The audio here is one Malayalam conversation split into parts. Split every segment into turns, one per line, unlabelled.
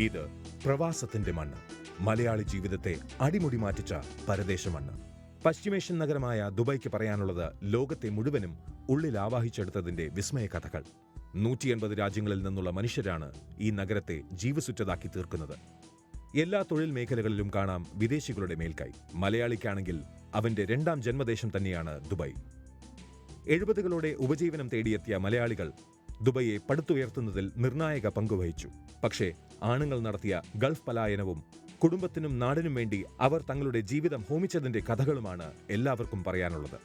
ഇത് പ്രവാസത്തിന്റെ മണ്ണ്. മലയാളി ജീവിതത്തെ അടിമുടി മാറ്റിച്ച പരദേശ മണ്ണ്. പശ്ചിമേഷ്യൻ നഗരമായ ദുബൈക്ക് പറയാനുള്ളത് ലോകത്തെ മുഴുവനും ഉള്ളിൽ ആവാഹിച്ചെടുത്തതിന്റെ വിസ്മയ കഥകൾ. 180 രാജ്യങ്ങളിൽ നിന്നുള്ള മനുഷ്യരാണ് ഈ നഗരത്തെ ജീവസുറ്റതാക്കി തീർക്കുന്നത്. എല്ലാ തൊഴിൽ മേഖലകളിലും കാണാം വിദേശികളുടെ മേൽക്കൈ. മലയാളിക്കാണെങ്കിൽ അവന്റെ രണ്ടാം ജന്മദേശം തന്നെയാണ് ദുബൈ. 70കളുടെ ഉപജീവനം തേടിയെത്തിയ മലയാളികൾ ദുബൈയെ പടുത്തുയർത്തുന്നതിൽ നിർണായക പങ്കുവഹിച്ചു. പക്ഷേ ആണുങ്ങൾ നടത്തിയ ഗൾഫ് പലായനവും കുടുംബത്തിനും നാടിനും വേണ്ടി അവർ തങ്ങളുടെ ജീവിതം ഹോമിച്ചതിന്റെ കഥകളുമാണ് എല്ലാവർക്കും പറയാനുള്ളത്.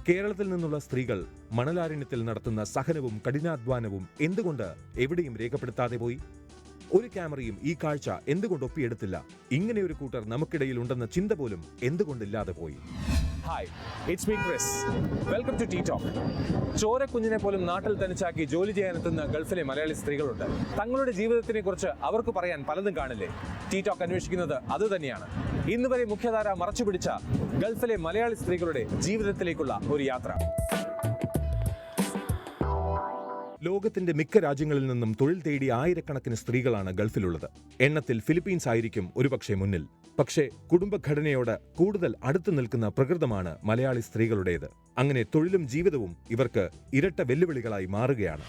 കേരളത്തിൽ നിന്നുള്ള സ്ത്രീകൾ മണലാരണ്യത്തിൽ നടത്തുന്ന സഹനവും കഠിനാധ്വാനവും എന്തുകൊണ്ട് എവിടെയും രേഖപ്പെടുത്താതെ പോയി? ഒരു ക്യാമറയും ഈ കാഴ്ച എന്തുകൊണ്ട് ഒപ്പിയെടുത്തില്ല? ഇങ്ങനെയൊരു കൂട്ടർ നമുക്കിടയിൽ ഉണ്ടെന്ന ചിന്ത പോലും എന്തുകൊണ്ടില്ലാതെ പോയി?
Hi, it's me Chris. Welcome to tea talk. ചോരക്കുഞ്ഞിനെ പോലും നാട്ടിൽ തനിച്ചാക്കി ജോലി ചെയ്യാനെത്തുന്ന ഗൾഫിലെ മലയാളി സ്ത്രീകളുണ്ട്. തങ്ങളുടെ ജീവിതത്തിനെ കുറിച്ച് അവർക്ക് പറയാൻ പലതും കാണില്ലേ? ടീ ടോക്ക് അന്വേഷിക്കുന്നത് അത് തന്നെയാണ്. ഇന്ന് വരെ മുഖ്യധാര മറച്ചുപിടിച്ച ഗൾഫിലെ മലയാളി സ്ത്രീകളുടെ ജീവിതത്തിലേക്കുള്ള ഒരു യാത്ര.
ലോകത്തിന്റെ മിക്ക രാജ്യങ്ങളിൽ നിന്നും തൊഴിൽ തേടി ആയിരക്കണക്കിന് സ്ത്രീകളാണ് ഗൾഫിലുള്ളത്. എണ്ണത്തിൽ ഫിലിപ്പീൻസ് ആയിരിക്കും ഒരുപക്ഷെ മുന്നിൽ. പക്ഷേ കുടുംബഘടനയോട് കൂടുതൽ അടുത്തു നിൽക്കുന്ന പ്രകൃതമാണ് മലയാളി സ്ത്രീകളുടേത്. അങ്ങനെ തൊഴിലും ജീവിതവും ഇവർക്ക് ഇരട്ട വെല്ലുവിളികളായി മാറുകയാണ്.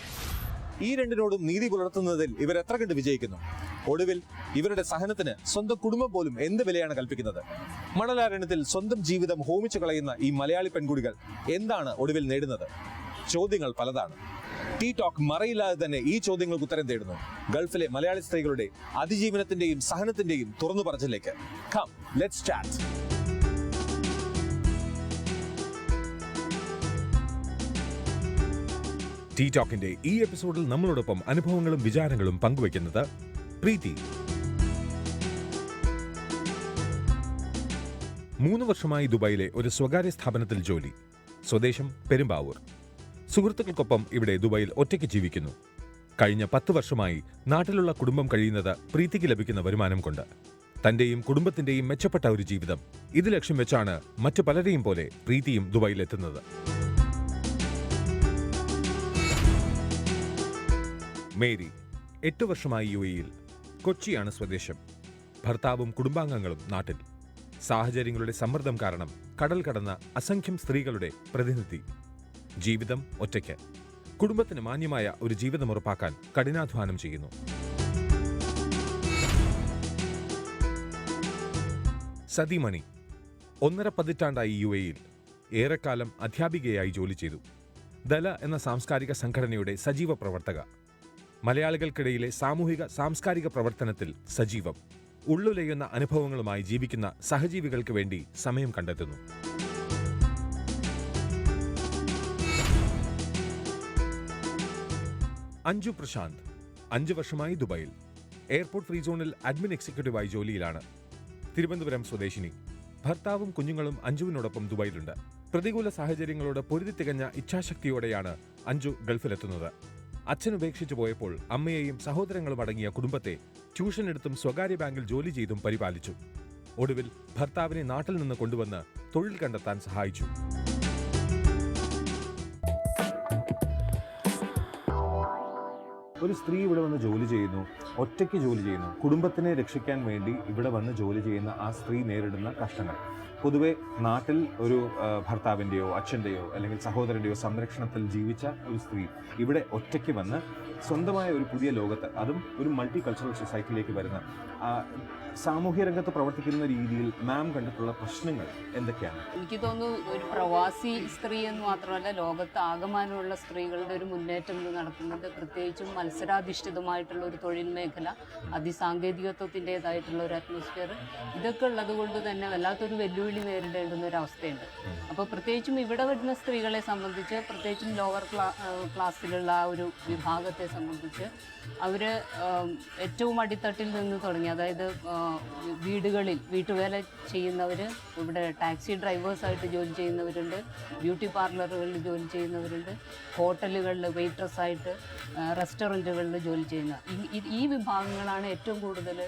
ഈ രണ്ടിനോടും നീതി പുലർത്തുന്നതിൽ ഇവർ എത്ര കണ്ട് വിജയിക്കുന്നു. ഒടുവിൽ ഇവരുടെ സഹനത്തിന് സ്വന്തം കുടുംബം പോലും എന്ത് വിലയാണ് കൽപ്പിക്കുന്നത്? മണലാരണ്യത്തിൽ സ്വന്തം ജീവിതം ഹോമിച്ചു കളയുന്ന ഈ മലയാളി പെൺകുടികൾ എന്താണ് ഒടുവിൽ നേടുന്നത്? ചോദ്യങ്ങൾ പലതാണ്. ടീ ടോക്ക് മറയില്ലാതെ തന്നെ ഈ ചോദ്യങ്ങൾക്ക് ഉത്തരം തേടുന്നു. ഗൾഫിലെ മലയാളി സ്ത്രീകളുടെ അതിജീവനത്തിന്റെയും സഹനത്തിന്റെയും തുറന്നു പറച്ചിലേക്ക്. Come, let's chat.
ടീ ടോക്കിന്റെ ഈ എപ്പിസോഡിൽ നമ്മളോടൊപ്പം അനുഭവങ്ങളും വിചാരങ്ങളും പങ്കുവയ്ക്കുന്നത് പ്രീതി. 3 വർഷമായി ദുബായിലെ ഒരു സ്വകാര്യ സ്ഥാപനത്തിൽ ജോലി. സ്വദേശം പെരുമ്പാവൂർ. സുഹൃത്തുക്കൾക്കൊപ്പം ഇവിടെ ദുബായിൽ ഒറ്റയ്ക്ക് ജീവിക്കുന്നു. കഴിഞ്ഞ 10 വർഷമായി നാട്ടിലുള്ള കുടുംബം കഴിയുന്നത് പ്രീതിക്ക് ലഭിക്കുന്ന വരുമാനം കൊണ്ട്. തന്റെയും കുടുംബത്തിന്റെയും മെച്ചപ്പെട്ട ഒരു ജീവിതം ഇത് ലക്ഷ്യം വെച്ചാണ് മറ്റു പലരെയും പോലെ പ്രീതിയും ദുബായിലെത്തുന്നത്. മേരി 8 വർഷമായി UAE-യിൽ. കൊച്ചിയാണ് സ്വദേശം. ഭർത്താവും കുടുംബാംഗങ്ങളും നാട്ടിൽ. സാഹചര്യങ്ങളുടെ സമ്മർദ്ദം കാരണം കടൽ കടന്ന അസംഖ്യം സ്ത്രീകളുടെ പ്രതിനിധി. ജീവിതം ഒറ്റയ്ക്ക്. കുടുംബത്തിന് മാന്യമായ ഒരു ജീവിതം ഉറപ്പാക്കാൻ കഠിനാധ്വാനം ചെയ്യുന്നു. സതിമണി 1.5 പതിറ്റാണ്ടായി UAE-യിൽ. ഏറെക്കാലം അധ്യാപികയായി ജോലി ചെയ്തു. ദല എന്ന സാംസ്കാരിക സംഘടനയുടെ സജീവ പ്രവർത്തക. മലയാളികൾക്കിടയിലെ സാമൂഹിക സാംസ്കാരിക പ്രവർത്തനത്തിൽ സജീവം. ഉള്ളുലയുന്ന അനുഭവങ്ങളുമായി ജീവിക്കുന്ന സഹജീവികൾക്ക് വേണ്ടി സമയം കണ്ടെത്തുന്നു. അഞ്ജു പ്രശാന്ത് 5 വർഷമായി ദുബായിൽ. എയർപോർട്ട് ഫ്രീ സോണിൽ അഡ്മിൻ എക്സിക്യൂട്ടീവായി ജോലിയിലാണ്. തിരുവനന്തപുരം സ്വദേശിനി. ഭർത്താവും കുഞ്ഞുങ്ങളും അഞ്ജുവിനോടൊപ്പം ദുബായിലുണ്ട്. പ്രതികൂല സാഹചര്യങ്ങളോട് പൊരുതി തികഞ്ഞ ഇച്ഛാശക്തിയോടെയാണ് അഞ്ജു ഗൾഫിലെത്തുന്നത്. അച്ഛൻ ഉപേക്ഷിച്ചു പോയപ്പോൾ അമ്മയെയും സഹോദരങ്ങളും അടങ്ങിയ കുടുംബത്തെ ട്യൂഷൻ എടുത്തും സ്വകാര്യ ബാങ്കിൽ ജോലി ചെയ്തും പരിപാലിച്ചു. ഒടുവിൽ ഭർത്താവിനെ നാട്ടിൽ നിന്ന് കൊണ്ടുവന്ന് തൊഴിൽ കണ്ടെത്താൻ സഹായിച്ചു.
ഒരു സ്ത്രീ ഇവിടെ വന്ന് ജോലി ചെയ്യുന്നു, ഒറ്റയ്ക്ക് ജോലി ചെയ്യുന്നു. കുടുംബത്തിനെ രക്ഷിക്കാൻ വേണ്ടി ഇവിടെ വന്ന് ജോലി ചെയ്യുന്ന ആ സ്ത്രീ നേരിടുന്ന കഷ്ടങ്ങൾ. പൊതുവെ നാട്ടിൽ ഒരു ഭർത്താവിൻ്റെയോ അച്ഛൻ്റെയോ അല്ലെങ്കിൽ സഹോദരൻ്റെയോ സംരക്ഷണത്തിൽ ജീവിച്ച ഒരു സ്ത്രീ ഇവിടെ ഒറ്റയ്ക്ക് വന്ന് സ്വന്തമായ ഒരു പുതിയ ലോകത്ത്, അതും ഒരു മൾട്ടി കൾച്ചറൽ സൊസൈറ്റിയിലേക്ക് വരുന്ന സാമൂഹ്യ രംഗത്ത് പ്രവർത്തിക്കുന്ന രീതിയിൽ മാം കണ്ടിട്ടുള്ള പ്രശ്നങ്ങൾ എന്തൊക്കെയാണ്?
എനിക്ക് തോന്നുന്നു ഒരു പ്രവാസി സ്ത്രീ എന്ന് മാത്രമല്ല, ലോകത്ത് ആകമാനമുള്ള സ്ത്രീകളുടെ ഒരു മുന്നേറ്റം നടക്കുന്നത് പ്രത്യേകിച്ചും മത്സരാധിഷ്ഠിതമായിട്ടുള്ള ഒരു തൊഴിൽ മേഖല, അതിസാങ്കേതികത്വത്തിൻ്റെതായിട്ടുള്ള ഒരു അറ്റ്മോസ്ഫിയർ, ഇതൊക്കെ ഉള്ളത് കൊണ്ട് തന്നെ വല്ലാത്തൊരു വെല്ലുവിളി നേരിടേണ്ടുന്ന ഒരു അവസ്ഥയുണ്ട്. അപ്പോൾ പ്രത്യേകിച്ചും ഇവിടെ വരുന്ന സ്ത്രീകളെ സംബന്ധിച്ച്, പ്രത്യേകിച്ചും ലോവർ ക്ലാസ്സിലുള്ള ആ ഒരു വിഭാഗത്തെ സംബന്ധിച്ച് അവർ ഏറ്റവും അടിത്തട്ടിൽ നിന്ന് തുടങ്ങി, അതായത് വീടുകളിൽ വീട്ടുവേല ചെയ്യുന്നവർ, ഇവിടെ ടാക്സി ഡ്രൈവേഴ്സായിട്ട് ജോലി ചെയ്യുന്നവരുണ്ട്, ബ്യൂട്ടി പാർലറുകളിൽ ജോലി ചെയ്യുന്നവരുണ്ട്, ഹോട്ടലുകളിൽ വെയിട്രസ്സായിട്ട്, റെസ്റ്റോറൻറ്റുകളിൽ ജോലി ചെയ്യുന്ന ഈ വിഭാഗങ്ങളാണ് ഏറ്റവും കൂടുതൽ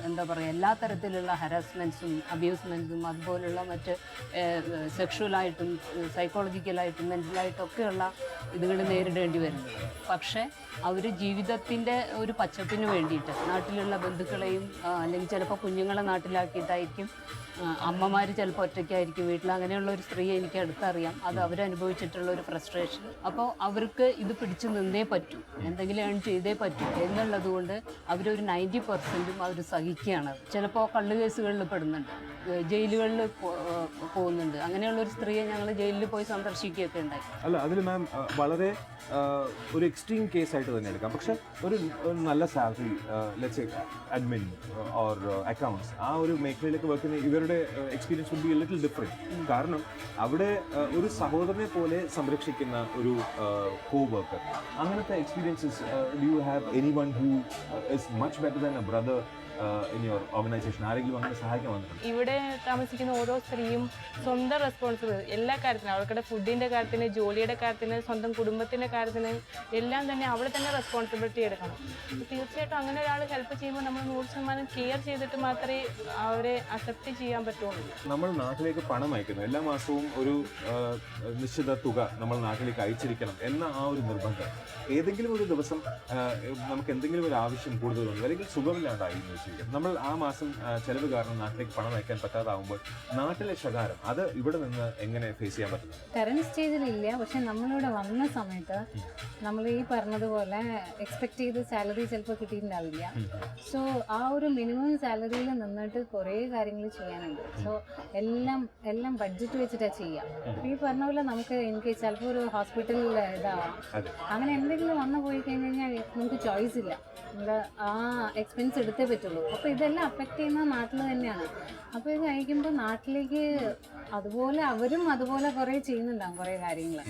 എന്താ പറയുക എല്ലാ തരത്തിലുള്ള ഹരാസ്മെൻറ്റ്സും അബ്യൂസ്മെൻറ്റ്സും അതുപോലുള്ള മറ്റ് സെക്ഷുവലായിട്ടും സൈക്കോളജിക്കലായിട്ടും മെൻ്റലായിട്ടും ഒക്കെയുള്ള ഇതുകൾ നേരിടേണ്ടി വരുന്നത്. പക്ഷേ അവർ ജീവിതത്തിൻ്റെ ഒരു പച്ചപ്പിന് വേണ്ടിയിട്ട് നാട്ടിലുള്ള ബന്ധുക്കളെയും അല്ലെങ്കിൽ ചിലപ്പോൾ കുഞ്ഞുങ്ങളെ നാട്ടിലാക്കിയിട്ടായിരിക്കും, അമ്മമാർ ചിലപ്പോൾ ഒറ്റയ്ക്കായിരിക്കും വീട്ടിൽ. അങ്ങനെയുള്ള ഒരു സ്ത്രീയെ എനിക്ക് അടുത്തറിയാം. അത് അവരനുഭവിച്ചിട്ടുള്ള ഒരു ഫ്രസ്ട്രേഷൻ. അപ്പോൾ അവർക്ക് ഇത് പിടിച്ചു നിന്നേ പറ്റൂ, എന്തെങ്കിലും ഏൺ ചെയ്തേ പറ്റൂ എന്നുള്ളത് കൊണ്ട് അവരൊരു 90% അവർ സഹിക്കുകയാണ്. ചിലപ്പോൾ കള്ള് കേസുകളിൽ പെടുന്നുണ്ട്, ജയിലുകളിൽ പോകുന്നുണ്ട്. അങ്ങനെയുള്ളൊരു സ്ത്രീയെ ഞങ്ങൾ ജയിലിൽ പോയി സന്ദർശിക്കുകയൊക്കെ ഉണ്ടായി.
അല്ല, അതിൽ മാം വളരെ ഒരു എക്സ്ട്രീം കേസ് ആയിട്ട് തന്നെ എടുക്കാം. പക്ഷെ ഒരു നല്ല salary, let's admin or accounts, ആ ഒരു മേഖലയിലേക്ക് വർക്ക് ചെയ്യുന്ന ഇവരുടെ experience would be a little different. കാരണം അവിടെ ഒരു സഹോദരനെ പോലെ സംരക്ഷിക്കുന്ന ഒരു കോ വർക്കർ, അങ്ങനത്തെ experiences do you have any one who is much better than a brother in your organization? ആരെങ്കിലും അങ്ങനെ സഹായിക്കാൻ വന്നിട്ടുണ്ട്?
ഇവിടെ താമസിക്കുന്ന ഓരോ സ്ത്രീയും സ്വന്തം റെസ്പോൺസിബിലിറ്റി എല്ലാ കാര്യത്തിനും, അവരുടെ ഫുഡിൻ്റെ കാര്യത്തിന്, ജോലിയുടെ കാര്യത്തിന്, സ്വന്തം കുടുംബത്തിൻ്റെ കാര്യത്തിന് എല്ലാം തന്നെ അവൾ തന്നെ റെസ്പോൺസിബിലിറ്റി എടുക്കണം. തീർച്ചയായിട്ടും അങ്ങനെ ഒരാൾ ഹെൽപ്പ് ചെയ്യുമ്പോൾ നമ്മൾ 100% കെയർ ചെയ്തിട്ട് മാത്രമേ അവരെ അക്സെപ്റ്റ് ചെയ്യാൻ പറ്റുള്ളൂ.
നമ്മൾ നാട്ടിലേക്ക് പണം അയക്കുന്നു, എല്ലാ മാസവും ഒരു നിശ്ചിത തുക നമ്മൾ നാട്ടിലേക്ക് അയച്ചിരിക്കണം എന്ന ആ ഒരു നിർബന്ധം, ഏതെങ്കിലും ഒരു ദിവസം നമുക്ക് എന്തെങ്കിലും ഒരു ആവശ്യം കൂടുതലുണ്ട് അല്ലെങ്കിൽ സുഖമില്ലാണ്ടായി എന്ന് വെച്ചിരിക്കും, നമ്മൾ ആ മാസം ചെലവ് കാരണം നാട്ടിലേക്ക് പണം അയക്കാൻ പറ്റാതാവുമ്പോൾ നാട്ടിലെ ശകാരം അത് ഇവിടെ നിന്ന് എങ്ങനെ ഫേസ് ചെയ്യാൻ പറ്റുന്നത്?
കറണ്ട് സ്റ്റേജിലില്ല, പക്ഷെ നമ്മളിവിടെ വന്ന സമയത്ത് നമ്മൾ ഈ പറഞ്ഞതുപോലെ എക്സ്പെക്ട് ചെയ്ത് സാലറി ചിലപ്പോൾ കിട്ടിയിട്ടുണ്ടാവില്ല. സോ ആ ഒരു മിനിമം സാലറിയിൽ നിന്നിട്ട് കുറേ കാര്യങ്ങൾ ചെയ്യാനുണ്ട്. സോ എല്ലാം ബഡ്ജറ്റ് വെച്ചിട്ടാണ് ചെയ്യാം. ഈ പറഞ്ഞ പോലെ നമുക്ക് എനിക്ക് ചിലപ്പോൾ ഒരു ഹോസ്പിറ്റലിൽ ഇതാവാം, അങ്ങനെ എന്തെങ്കിലും വന്നു പോയി കഴിഞ്ഞ് കഴിഞ്ഞാൽ നമുക്ക് ചോയ്സ് ഇല്ല, നമ്മുടെ ആ എക്സ്പെൻസ് എടുത്തേ പറ്റുള്ളൂ. അപ്പോൾ ഇതെല്ലാം അഫക്റ്റ് ചെയ്യുന്ന നാട്ടിൽ തന്നെയാണ്. അപ്പോൾ ഇത് അയക്കുമ്പോൾ നാട്ടിലേക്ക് അതുപോലെ അവരും അതുപോലെ കുറേ ചെയ്യുന്നുണ്ടാകും കുറേ കാര്യങ്ങൾ.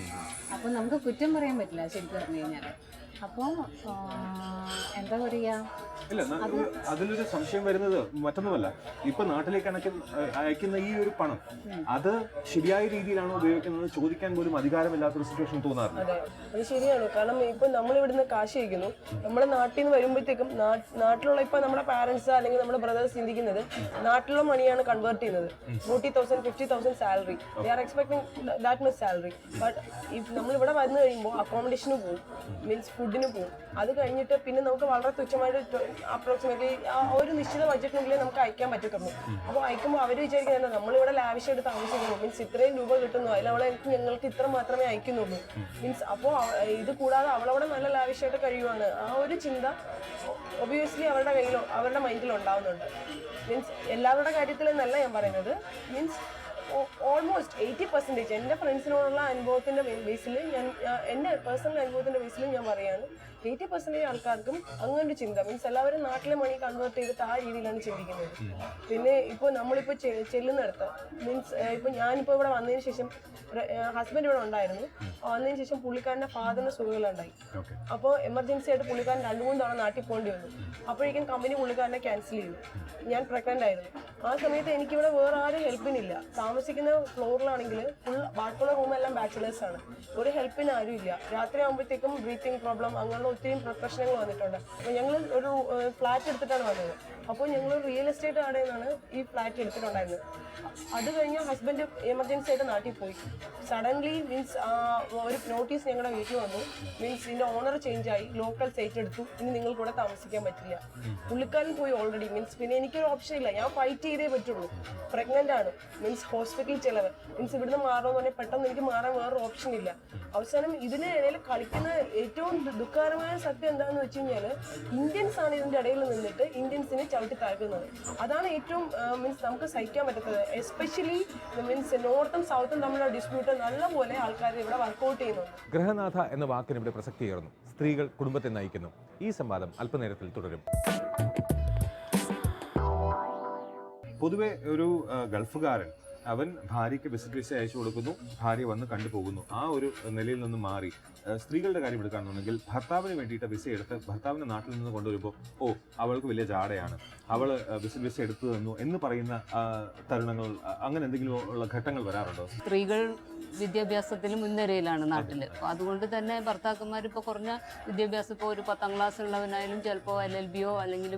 അപ്പോൾ നമുക്ക് കുറ്റം പറയാൻ പറ്റില്ല ശരിക്കും പറഞ്ഞു കഴിഞ്ഞാൽ. അപ്പോൾ എന്താ പറയുക,
ഇല്ല, അതിലൊരു സംശയം വരുന്നത് മറ്റൊന്നുമല്ല, ഇപ്പൊ നാട്ടിലേക്ക് അയക്കുന്ന ഈ ഒരു പണം അത് ശരിയായ രീതിയിലാണോ ഉപയോഗിക്കുന്നത് ചോദിക്കാൻ പോലും അധികാരമില്ലാത്തൊരു സിറ്റുവേഷൻ തോന്നാറില്ല.
അതെ, അത് ശരിയാണ്. കാരണം ഇപ്പൊ നമ്മൾ ഇവിടുന്ന് കാശ് അയക്കുന്നു, നമ്മുടെ നാട്ടിൽ നിന്ന് വരുമ്പോഴത്തേക്കും നാട്ടിലുള്ള ഇപ്പൊ നമ്മുടെ പാരന്റ്സ് അല്ലെങ്കിൽ നമ്മുടെ ബ്രദേഴ്സ് ചിന്തിക്കുന്നത് നാട്ടിലുള്ള മണിയാണ് കൺവേർട്ട് ചെയ്യുന്നത്. 40,000 50,000 salary, they are expecting that much salary. But നമ്മൾ ഇവിടെ വന്നു കഴിയുമ്പോൾ അക്കോമഡേഷന് പോകും, മീൻസ് ഫുഡിന് പോകും. അത് കഴിഞ്ഞിട്ട് പിന്നെ നമുക്ക് വളരെ തുച്ഛമായിട്ട് അപ്രോക്സിമേറ്റ്ലി ഒരു നിശ്ചിത ബഡ്ജറ്റിനുള്ളിൽ നമുക്ക് അയക്കാൻ പറ്റത്തുള്ളൂ. അപ്പോൾ അയക്കുമ്പോൾ അവർ വിചാരിക്കുന്നത് നമ്മളിവിടെ ലാവിഷായിട്ട് താമസിക്കുന്നു, മീൻസ് ഇത്രയും രൂപ കിട്ടുന്നു, അതിലവളെ ഞങ്ങൾക്ക് ഇത്ര മാത്രമേ അയക്കുന്നുള്ളൂ മീൻസ്. അപ്പോൾ ഇത് കൂടാതെ അവളവിടെ നല്ല ലാവിഷായിട്ട് കഴിയുവാണ്, ആ ഒരു ചിന്ത ഒബിയസ്ലി അവരുടെ കയ്യിൽ അവരുടെ മൈൻഡിൽ ഉണ്ടാവുന്നുണ്ട്. മീൻസ് എല്ലാവരുടെ കാര്യത്തിലെന്നല്ല ഞാൻ പറയുന്നത്, മീൻസ് ഓൾമോസ്റ്റ് 80% എൻ്റെ ഫ്രണ്ട്സിനോടുള്ള അനുഭവത്തിൻ്റെ ബേസിൽ എൻ്റെ പേഴ്സണൽ അനുഭവത്തിൻ്റെ ബേസിൽ ഞാൻ പറയുകയാണ്, 80% ആൾക്കാർക്കും അങ്ങനൊരു ചിന്ത, മീൻസ് എല്ലാവരും നാട്ടിലെ മണി കൺവേർട്ട് ചെയ്തിട്ട് ആ രീതിയിലാണ് ചിന്തിക്കുന്നത്. പിന്നെ ഇപ്പോൾ നമ്മളിപ്പോൾ ചെല്ലുന്നിടത്ത് മീൻസ് ഇപ്പോൾ ഞാനിപ്പോൾ ഇവിടെ വന്നതിന് ശേഷം ഹസ്ബൻഡ് ഇവിടെ ഉണ്ടായിരുന്നു, വന്നതിന് ശേഷം പുള്ളിക്കാരൻ്റെ ഫാദറിന് സുഖങ്ങളുണ്ടായി. അപ്പോൾ എമർജൻസി ആയിട്ട് പുള്ളിക്കാരൻ 2-3 തവണ നാട്ടിൽ പോകേണ്ടി വന്നു. അപ്പോഴേക്കും കമ്പനി പുള്ളിക്കാരനെ ക്യാൻസൽ ചെയ്തു. ഞാൻ പ്രഗ്നൻ്റ് ആയിരുന്നു. ആ സമയത്ത് എനിക്കിവിടെ വേറെ ആരും ഹെൽപ്പിനില്ല. താമസിക്കുന്ന ഫ്ലോറിലാണെങ്കിൽ ഫുൾ ബാക്കിയുള്ള റൂമെല്ലാം ബാച്ചിലേഴ്സാണ്, ഒരു ഹെൽപ്പിന് ആരും ഇല്ല. രാത്രി ആകുമ്പോഴത്തേക്കും ബ്രീത്തിങ് പ്രോബ്ലം അങ്ങനെയുള്ള ഒത്തിരി പ്രശ്നങ്ങൾ വന്നിട്ടുണ്ട്. അപ്പോൾ ഞങ്ങൾ ഒരു ഫ്ലാറ്റ് എടുത്തിട്ടാണ് വന്നത്. അപ്പോൾ ഞങ്ങൾ റിയൽ എസ്റ്റേറ്റ് കടയിൽ നിന്നാണ് ഈ ഫ്ലാറ്റ് എടുത്തിട്ടുണ്ടായിരുന്നത്. അത് കഴിഞ്ഞ് ഹസ്ബൻഡ് എമർജൻസി ആയിട്ട് നാട്ടിൽ പോയി. സഡൻലി മീൻസ് ഒരു നോട്ടീസ് ഞങ്ങളുടെ വീട്ടിൽ വന്നു, മീൻസ് ഇതിൻ്റെ ഓണർ ചേഞ്ച് ആയി, ലോക്കൽ സൈറ്റ് എടുത്തു, ഇനി നിങ്ങൾക്ക് ഇവിടെ താമസിക്കാൻ പറ്റില്ല. പുള്ളിക്കാരൻ പോയി ഓൾറെഡി. മീൻസ് പിന്നെ എനിക്കൊരു ഓപ്ഷൻ ഇല്ല, ഞാൻ ഫൈറ്റ് ചെയ്തേ പറ്റുള്ളൂ. പ്രഗ്നൻ്റ് ആണ്, മീൻസ് ഹോസ്പിറ്റൽ ചിലവ്, മീൻസ് ഇവിടുന്ന് മാറണമെന്ന് പറഞ്ഞാൽ പെട്ടെന്ന് എനിക്ക് മാറാൻ വേറൊരു ഓപ്ഷൻ ഇല്ല. അവസാനം ഇതിന് ഇടയിൽ കളിക്കുന്ന ഏറ്റവും ദുഃഖകരമായ സത്യം എന്താണെന്ന് വെച്ച് കഴിഞ്ഞാൽ, ഇന്ത്യൻസ് ആണ് ഇതിൻ്റെ ഇടയിൽ നിന്നിട്ട് ഇന്ത്യൻസിനെ ചവിട്ടി താഴ്ത്തുന്നത്. അതാണ് ഏറ്റവും മീൻസ് നമുക്ക് സഹിക്കാൻ പറ്റാത്തത്. എസ്പെഷ്യലി മീൻസ് നോർത്തും സൗത്തും തമ്മിലുള്ള ഡിസ്പ്യൂട്ട് നല്ലപോലെ ആൾക്കാർ ഇവിടെ വർക്കൗട്ട് ചെയ്യുന്നുണ്ട്.
ഗൃഹനാഥ എന്ന വാക്കിന് ഇവിടെ പ്രസക്തിയേറുന്നു. സ്ത്രീകൾ കുടുംബത്തെ നയിക്കുന്നു. ഈ സംവാദം അല്പനേരത്തിൽ തുടരും.
പൊതുവെ ഒരു ഗൾഫുകാരൻ അവൻ ഭാര്യയ്ക്ക് വിസിറ്റ് വിസ അയച്ചു കൊടുക്കുന്നു, ഭാര്യ വന്ന് കണ്ടുപോകുന്നു. ആ ഒരു നിലയിൽ നിന്ന് മാറി സ്ത്രീകളുടെ കാര്യം എടുക്കുകയാണെന്നുണ്ടെങ്കിൽ ഭർത്താവിന് വേണ്ടിയിട്ട് വിസ എടുത്ത് ഭർത്താവിന്റെ നാട്ടിൽ നിന്ന് കൊണ്ടുവരുമ്പോൾ അവൾക്ക് വലിയ ജാടയാണ്, അവള് വിസിറ്റ് വിസ എടുത്തു തന്നു എന്ന് പറയുന്ന തരുണങ്ങൾ, അങ്ങനെ എന്തെങ്കിലും ഉള്ള ഘട്ടങ്ങൾ വരാറുണ്ടോ?
സ്ത്രീകൾ വിദ്യാഭ്യാസത്തിൽ മുൻനിരയിലാണ് നാട്ടിൽ. അപ്പോൾ അതുകൊണ്ട് തന്നെ ഭർത്താക്കന്മാർ ഇപ്പോൾ കുറഞ്ഞ വിദ്യാഭ്യാസം, ഇപ്പോൾ ഒരു 10ാം ക്ലാസ് ഉള്ളവനായാലും ചിലപ്പോൾ LLBയോ അല്ലെങ്കിൽ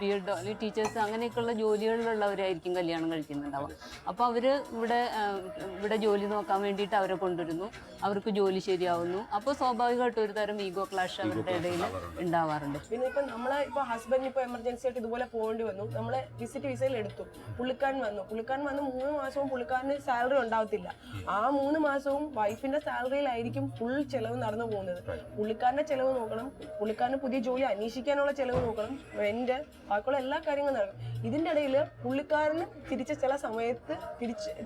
BEdോ അല്ലെങ്കിൽ ടീച്ചേഴ്സ് അങ്ങനെയൊക്കെയുള്ള ജോലികളിലുള്ളവരായിരിക്കും കല്യാണം കഴിക്കുന്നുണ്ടാവുക. അപ്പോൾ അവർ ഇവിടെ ജോലി നോക്കാൻ വേണ്ടിയിട്ട് അവരെ കൊണ്ടുവരുന്നു, അവർക്ക് ജോലി ശരിയാവുന്നു. അപ്പോൾ സ്വാഭാവികമായിട്ടും ഒരു തരം ഈഗോ ക്ലാഷ് അവരുടെ ഇടയിൽ ഉണ്ടാവാറുണ്ട്.
പിന്നെ ഇപ്പം നമ്മളെ ഇപ്പോൾ ഹസ്ബൻഡിന് ഇപ്പോൾ എമർജൻസി ആയിട്ട് ഇതുപോലെ പോകേണ്ടി വന്നു, നമ്മളെ വിസിറ്റ് വിസയിൽ എടുത്തു, പുള്ളിക്കാരൻ വന്നു 3 മാസവും പുള്ളിക്കാരന് സാലറി ഉണ്ടാവത്തില്ല. ആ 3 മാസവും വൈഫിന്റെ സാലറിയിലായിരിക്കും ഫുൾ ചെലവ് നടന്നു പോകുന്നത്. പുള്ളിക്കാരന്റെ ചെലവ് നോക്കണം, പുള്ളിക്കാരന് പുതിയ ജോലി അന്വേഷിക്കാനുള്ള ചെലവ് നോക്കണം, റെന്റ്, ബാക്കിയുള്ള എല്ലാ കാര്യങ്ങളും നടക്കും. ഇതിന്റെ ഇടയിൽ പുള്ളിക്കാരന് ചില സമയത്ത്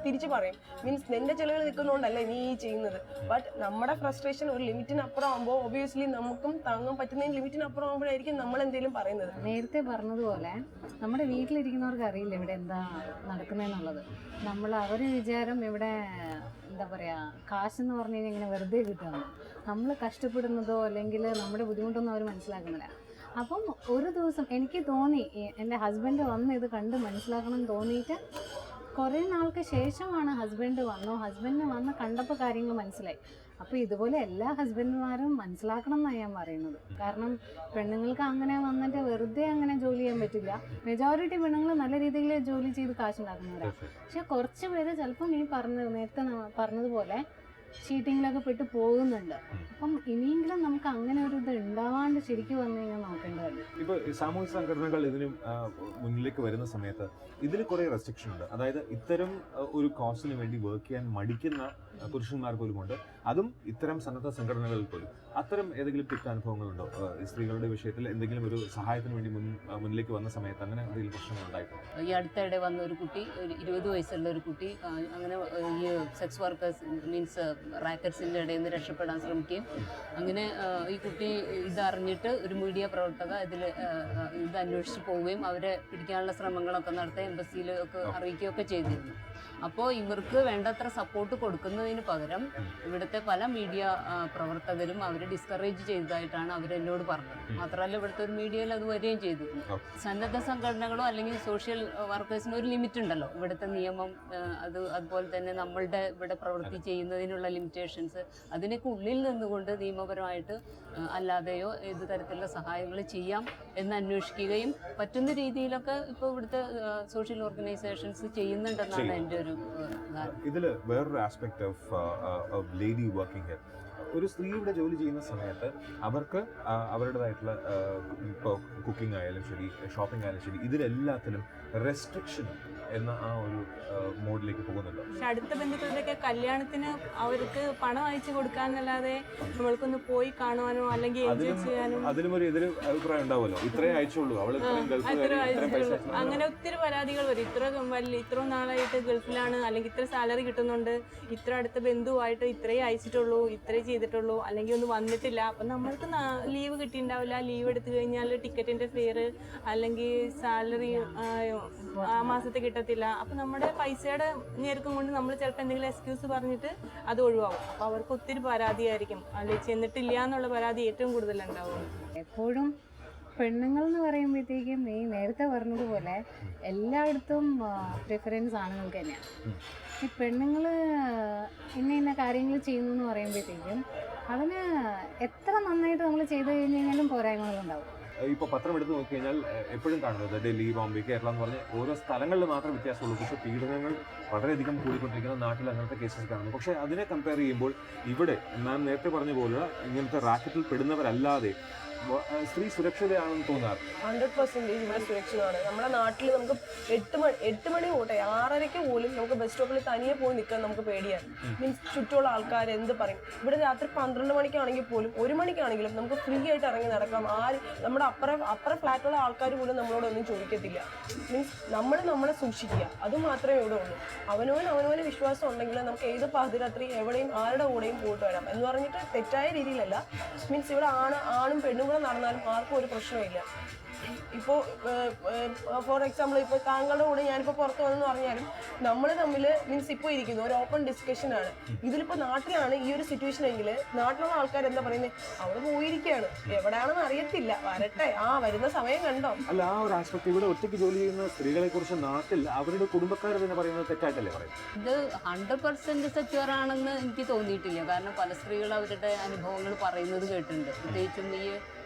തിരിച്ചു പറയും, മീൻസ് നിന്റെ ചെലവിൽ നിൽക്കുന്നതുകൊണ്ടല്ലേ നീ ഈ ചെയ്യുന്നത്. ബട്ട് നമ്മുടെ ഫ്രസ്ട്രേഷൻ ഒരു ലിമിറ്റിനപ്പുറം ആകുമ്പോൾ ഒബിയസ്ലി നമുക്കും താങ്ങാൻ പറ്റുന്ന ലിമിറ്റിനപ്പുറം ആകുമ്പോഴായിരിക്കും നമ്മൾ എന്തെങ്കിലും പറയുന്നത്.
നേരത്തെ പറഞ്ഞതുപോലെ നമ്മുടെ വീട്ടിലിരിക്കുന്നവർക്ക് അറിയില്ല ഇവിടെ എന്താ നടക്കുന്നതെന്നുള്ളത്. അവർ വിചാരം ഇവിടെ എന്താ പറയുക, കാശെന്ന് പറഞ്ഞു കഴിഞ്ഞാൽ ഇങ്ങനെ വെറുതെ കിട്ടുകയാണ്. നമ്മൾ കഷ്ടപ്പെടുന്നതോ അല്ലെങ്കിൽ നമ്മുടെ ബുദ്ധിമുട്ടൊന്നും അവർ മനസ്സിലാക്കുന്നില്ല. അപ്പം ഒരു ദിവസം എനിക്ക് തോന്നി, എൻ്റെ ഹസ്ബൻഡ് വന്ന് ഇത് കണ്ട് മനസ്സിലാക്കണം എന്ന് തോന്നിയിട്ട് കുറേ നാൾക്ക് ശേഷമാണ് ഹസ്ബൻഡിന് വന്ന് കണ്ടപ്പോൾ കാര്യങ്ങൾ മനസ്സിലായി. അപ്പോൾ ഇതുപോലെ എല്ലാ ഹസ്ബൻഡുമാരും മനസ്സിലാക്കണം എന്നാണ് ഞാൻ പറയുന്നത്. കാരണം പെണ്ണുങ്ങൾക്ക് അങ്ങനെ വന്നിട്ട് വെറുതെ അങ്ങനെ ജോലി ചെയ്യാൻ പറ്റില്ല. മെജോറിറ്റി പെണ്ണുങ്ങൾ നല്ല രീതിയിൽ ജോലി ചെയ്ത് കാശുണ്ടാക്കുന്നവരാണ്. പക്ഷെ കുറച്ച് പേര് ചിലപ്പം ഈ നേരത്തെ പറഞ്ഞതുപോലെ ചീറ്റിങ്ങിലൊക്കെ പെട്ട് പോകുന്നുണ്ട്. അപ്പം ഇനിയെങ്കിലും നമുക്ക് അങ്ങനെ ഒരു ഇത് ഉണ്ടാവാണ്ട് ശരിക്കും വന്നു കഴിഞ്ഞാൽ നോക്കേണ്ടതാണ്.
ഇപ്പോൾ സാമൂഹിക സംഘടനകൾ ഇതിനും മുന്നിലേക്ക് വരുന്ന സമയത്ത് ഇതിൽ കുറേ റെസ്ട്രിക്ഷൻ ഉണ്ട്. അതായത് ഇത്തരം ഒരു കോസിന് വേണ്ടി വർക്ക് ചെയ്യാൻ മടിക്കുന്ന പുരുഷന്മാർ പോലുമുണ്ട്. അതും ഇത്തരം സന്നദ്ധ സംഘടനകളിൽ പോലും. അത്തരം ഏതെങ്കിലും തിക്ത അനുഭവങ്ങളുണ്ടോ? സ്ത്രീകളുടെ വിഷയത്തിൽ എന്തെങ്കിലും ഒരു സഹായത്തിന് വേണ്ടി മുന്നിലേക്ക് വന്ന സമയത്ത് അങ്ങനെ എന്തെങ്കിലും പ്രശ്നങ്ങൾ ഉണ്ടായിട്ടുണ്ടോ?
ഈ അടുത്തിടെ വന്ന ഒരു കുട്ടി, ഒരു 20 വയസ്സുള്ള ഒരു കുട്ടി, അങ്ങനെ ഈ സെക്സ് വർക്കേഴ്സ് മീൻസ് റാക്കറ്റ്സിൻ്റെ ഇടയിൽ നിന്ന് രക്ഷപ്പെടാൻ ശ്രമിക്കുകയും അങ്ങനെ ഈ കുട്ടി ഇതറിഞ്ഞിട്ട് ഒരു മീഡിയ പ്രവർത്തക ഇത് അന്വേഷിച്ച് പോവുകയും അവരെ പിടിക്കാനുള്ള ശ്രമങ്ങളൊക്കെ നടത്തി എംബസിയിലൊക്കെ അറിയിക്കുകയൊക്കെ ചെയ്തിരുന്നു. അപ്പോൾ ഇവർക്ക് വേണ്ടത്ര സപ്പോർട്ട് കൊടുക്കുന്നതിന് പകരം ഇവിടുത്തെ പല മീഡിയ പ്രവർത്തകരും അവരെ ഡിസ്കറേജ് ചെയ്തതായിട്ടാണ് അവരെന്നോട് പറഞ്ഞത്. മാത്രമല്ല ഇവിടുത്തെ ഒരു മീഡിയയിൽ അത് വരികയും ചെയ്തിരുന്നു. സന്നദ്ധ സംഘടനകളോ അല്ലെങ്കിൽ സോഷ്യൽ വർക്കേഴ്സിന് ഒരു ലിമിറ്റ് ഉണ്ടല്ലോ, ഇവിടുത്തെ നിയമം, അതുപോലെ തന്നെ നമ്മളുടെ ഇവിടെ പ്രവൃത്തി ചെയ്യുന്നതിനുള്ള ലിമിറ്റേഷൻസ്, അതിനൊക്കെ ഉള്ളിൽ നിന്നുകൊണ്ട് നിയമപരമായിട്ട് അല്ലാതെയോ ഏത് തരത്തിലുള്ള സഹായങ്ങൾ ചെയ്യാം എന്ന് അന്വേഷിക്കുകയും പറ്റുന്ന രീതിയിലൊക്കെ ഇപ്പോൾ ഇവിടുത്തെ സോഷ്യൽ ഓർഗനൈസേഷൻസ് ചെയ്യുന്നുണ്ടെന്നാണ് എൻ്റെ ഒരു ധാരണ.
ഇതിൽ വേറൊരു aspect of lady working here, ഒരു സ്ത്രീ ഇവിടെ ജോലി ചെയ്യുന്ന സമയത്ത് അവർക്ക് അവരുടേതായിട്ടുള്ള ഇപ്പോൾ കുക്കിംഗ് ആയാലും ശരി, ഷോപ്പിംഗ് ആയാലും ശരി, ഇതിലെല്ലാത്തിലും റെസ്ട്രിക്ഷൻ എന്ന ആ ഒരു മോഡിലേക്ക് പോകുന്നുണ്ട്.
പക്ഷെ അടുത്ത ബന്ധുക്കളുടെയൊക്കെ കല്യാണത്തിന് അവർക്ക് പണം അയച്ചു കൊടുക്കാന്നല്ലാതെ നമ്മൾക്കൊന്ന് പോയി കാണുവാനോ അല്ലെങ്കിൽ എൻജോയ് ചെയ്യാനോ
അതിലും ഒരു എതിര് അഭിപ്രായം ഉണ്ടാവുമല്ലോ. ഇത്രേ അയച്ചുള്ളൂ,
അങ്ങനെ ഒത്തിരി പരാതികൾ വരും. ഇത്ര നാളായിട്ട് ഗൾഫിലാണ്, അല്ലെങ്കിൽ ഇത്ര സാലറി കിട്ടുന്നുണ്ട്, ഇത്ര അടുത്ത ബന്ധുവായിട്ട് ഇത്രയും അയച്ചിട്ടുള്ളൂ, ഇത്രേ ചെയ്തിട്ടുള്ളൂ, അല്ലെങ്കിൽ ഒന്നും വന്നിട്ടില്ല. അപ്പം നമ്മൾക്ക് ലീവ് കിട്ടിയിട്ടുണ്ടാവില്ല. ലീവ് എടുത്തു കഴിഞ്ഞാൽ ടിക്കറ്റിന്റെ ഫെയർ അല്ലെങ്കിൽ സാലറി ആ മാസത്തെ കിട്ടത്തില്ല. അപ്പം നമ്മുടെ പൈസയുടെ ഞെരുക്കം കൊണ്ട് നമ്മൾ ചിലപ്പോൾ എന്തെങ്കിലും എക്സ്ക്യൂസ് പറഞ്ഞിട്ട് അത് ഒഴിവാകും. അപ്പം അവർക്ക് ഒത്തിരി പരാതിയായിരിക്കും, അല്ലെങ്കിൽ ചെന്നിട്ടില്ല എന്നുള്ള പരാതി ഏറ്റവും കൂടുതലുണ്ടാവും.
എപ്പോഴും പെണ്ണുങ്ങൾ എന്ന് പറയുമ്പോഴത്തേക്കും ഈ നേരത്തെ പറഞ്ഞതുപോലെ എല്ലായിടത്തും പ്രിഫറൻസ് ആണുങ്ങൾക്ക് തന്നെയാണ്. ഈ പെണ്ണുങ്ങൾ ഇന്ന കാര്യങ്ങൾ ചെയ്യുന്നു എന്ന് പറയുമ്പോഴത്തേക്കും അതിന് എത്ര നന്നായിട്ട് നമ്മൾ ചെയ്തു കഴിഞ്ഞ് കഴിഞ്ഞാലും പോരായ്മകളുണ്ടാവും.
ഇപ്പോൾ പത്രം എടുത്ത് നോക്കി കഴിഞ്ഞാൽ എപ്പോഴും കാണുന്നത് ഡൽഹി, ബോംബെ, കേരളം എന്ന് പറഞ്ഞ് ഓരോ സ്ഥലങ്ങളിൽ മാത്രം വ്യത്യാസമുള്ളൂ. പക്ഷേ പീഡനങ്ങൾ വളരെയധികം കൂടിക്കൊണ്ടിരിക്കുന്ന നാട്ടിൽ അങ്ങനത്തെ കേസസ് കാണുന്നു. പക്ഷേ അതിനെ കമ്പയർ ചെയ്യുമ്പോൾ ഇവിടെ ഞാൻ നേരത്തെ പറഞ്ഞ പോലെ ഇങ്ങനത്തെ റാക്കറ്റിൽ പെടുന്നവരല്ലാതെ സ്ത്രീ സുരക്ഷിതയാണെന്ന് തോന്നാറ്
100% ഇവിടെ സുരക്ഷിതമാണ്. നമ്മുടെ നാട്ടിൽ നമുക്ക് 8 മണി പോട്ടെ 6:30 പോലും നമുക്ക് ബസ് സ്റ്റോപ്പിൽ തനിയെ പോയി നിൽക്കാൻ നമുക്ക് പേടിയാണ്. മീൻസ് ചുറ്റുമുള്ള ആൾക്കാർ എന്ത് പറയും. ഇവിടെ രാത്രി 12 മണിക്കാണെങ്കിൽ പോലും 1 മണിക്കാണെങ്കിലും നമുക്ക് ഫ്രീ ആയിട്ട് ഇറങ്ങി നടക്കാം. നമ്മുടെ അപ്പുറ ഫ്ലാറ്റുള്ള ആൾക്കാർ പോലും നമ്മളോടൊന്നും ചോദിക്കത്തില്ല. മീൻസ് നമ്മളെ സൂക്ഷിക്കുക, അത് മാത്രമേ ഇവിടെ ഉള്ളൂ. അവനവന് വിശ്വാസം ഉണ്ടെങ്കിൽ നമുക്ക് ഏത് പാതിരാത്രി എവിടെയും ആരുടെ കൂടെയും പോയിട്ട് വരാം എന്ന് പറഞ്ഞിട്ട് തെറ്റായ രീതിയിലല്ല. മീൻസ് ഇവിടെ ആണും പെണ്ണും കൂടെ നടന്നാലും ആർക്കും ഒരു പ്രശ്നമില്ല. ഇപ്പോൾ ഫോർ എക്സാമ്പിൾ ഇപ്പോൾ താങ്കളുടെ കൂടെ ഞാനിപ്പോൾ പുറത്ത് വന്നെന്ന് പറഞ്ഞാലും നമ്മൾ തമ്മിൽ മീൻസ് ഇപ്പോൾ ഇരിക്കുന്നു ഒരു ഓപ്പൺ ഡിസ്കഷൻ ആണ്. ഇതിലിപ്പോൾ നാട്ടിലാണ് ഈ ഒരു സിറ്റുവേഷൻ എങ്കിൽ നാട്ടിലുള്ള ആൾക്കാർ എന്താ പറയുന്നത്, അവിടെ പോയിരിക്കുകയാണ്, എവിടെയാണെന്ന് അറിയത്തില്ല, വരട്ടെ, വരുന്ന സമയം കണ്ടോ.
അല്ല, ആ ഒരു ആസ്പെക്ട് ഇവിടെ ഒറ്റയ്ക്ക് ജോലി ചെയ്യുന്ന സ്ത്രീകളെ കുറിച്ച് നാട്ടിൽ അവരുടെ കുടുംബക്കാർ തന്നെ പറയുന്നത് തെറ്റായിട്ടല്ലേ പറയും?
ഇത് 100% സെക്യൂർ ആണെന്ന് എനിക്ക് തോന്നിയിട്ടില്ല. കാരണം പല സ്ത്രീകൾ അവരുടെ അനുഭവങ്ങൾ പറയുന്നത് കേട്ടിട്ടുണ്ട്. പ്രത്യേകിച്ചും ഈ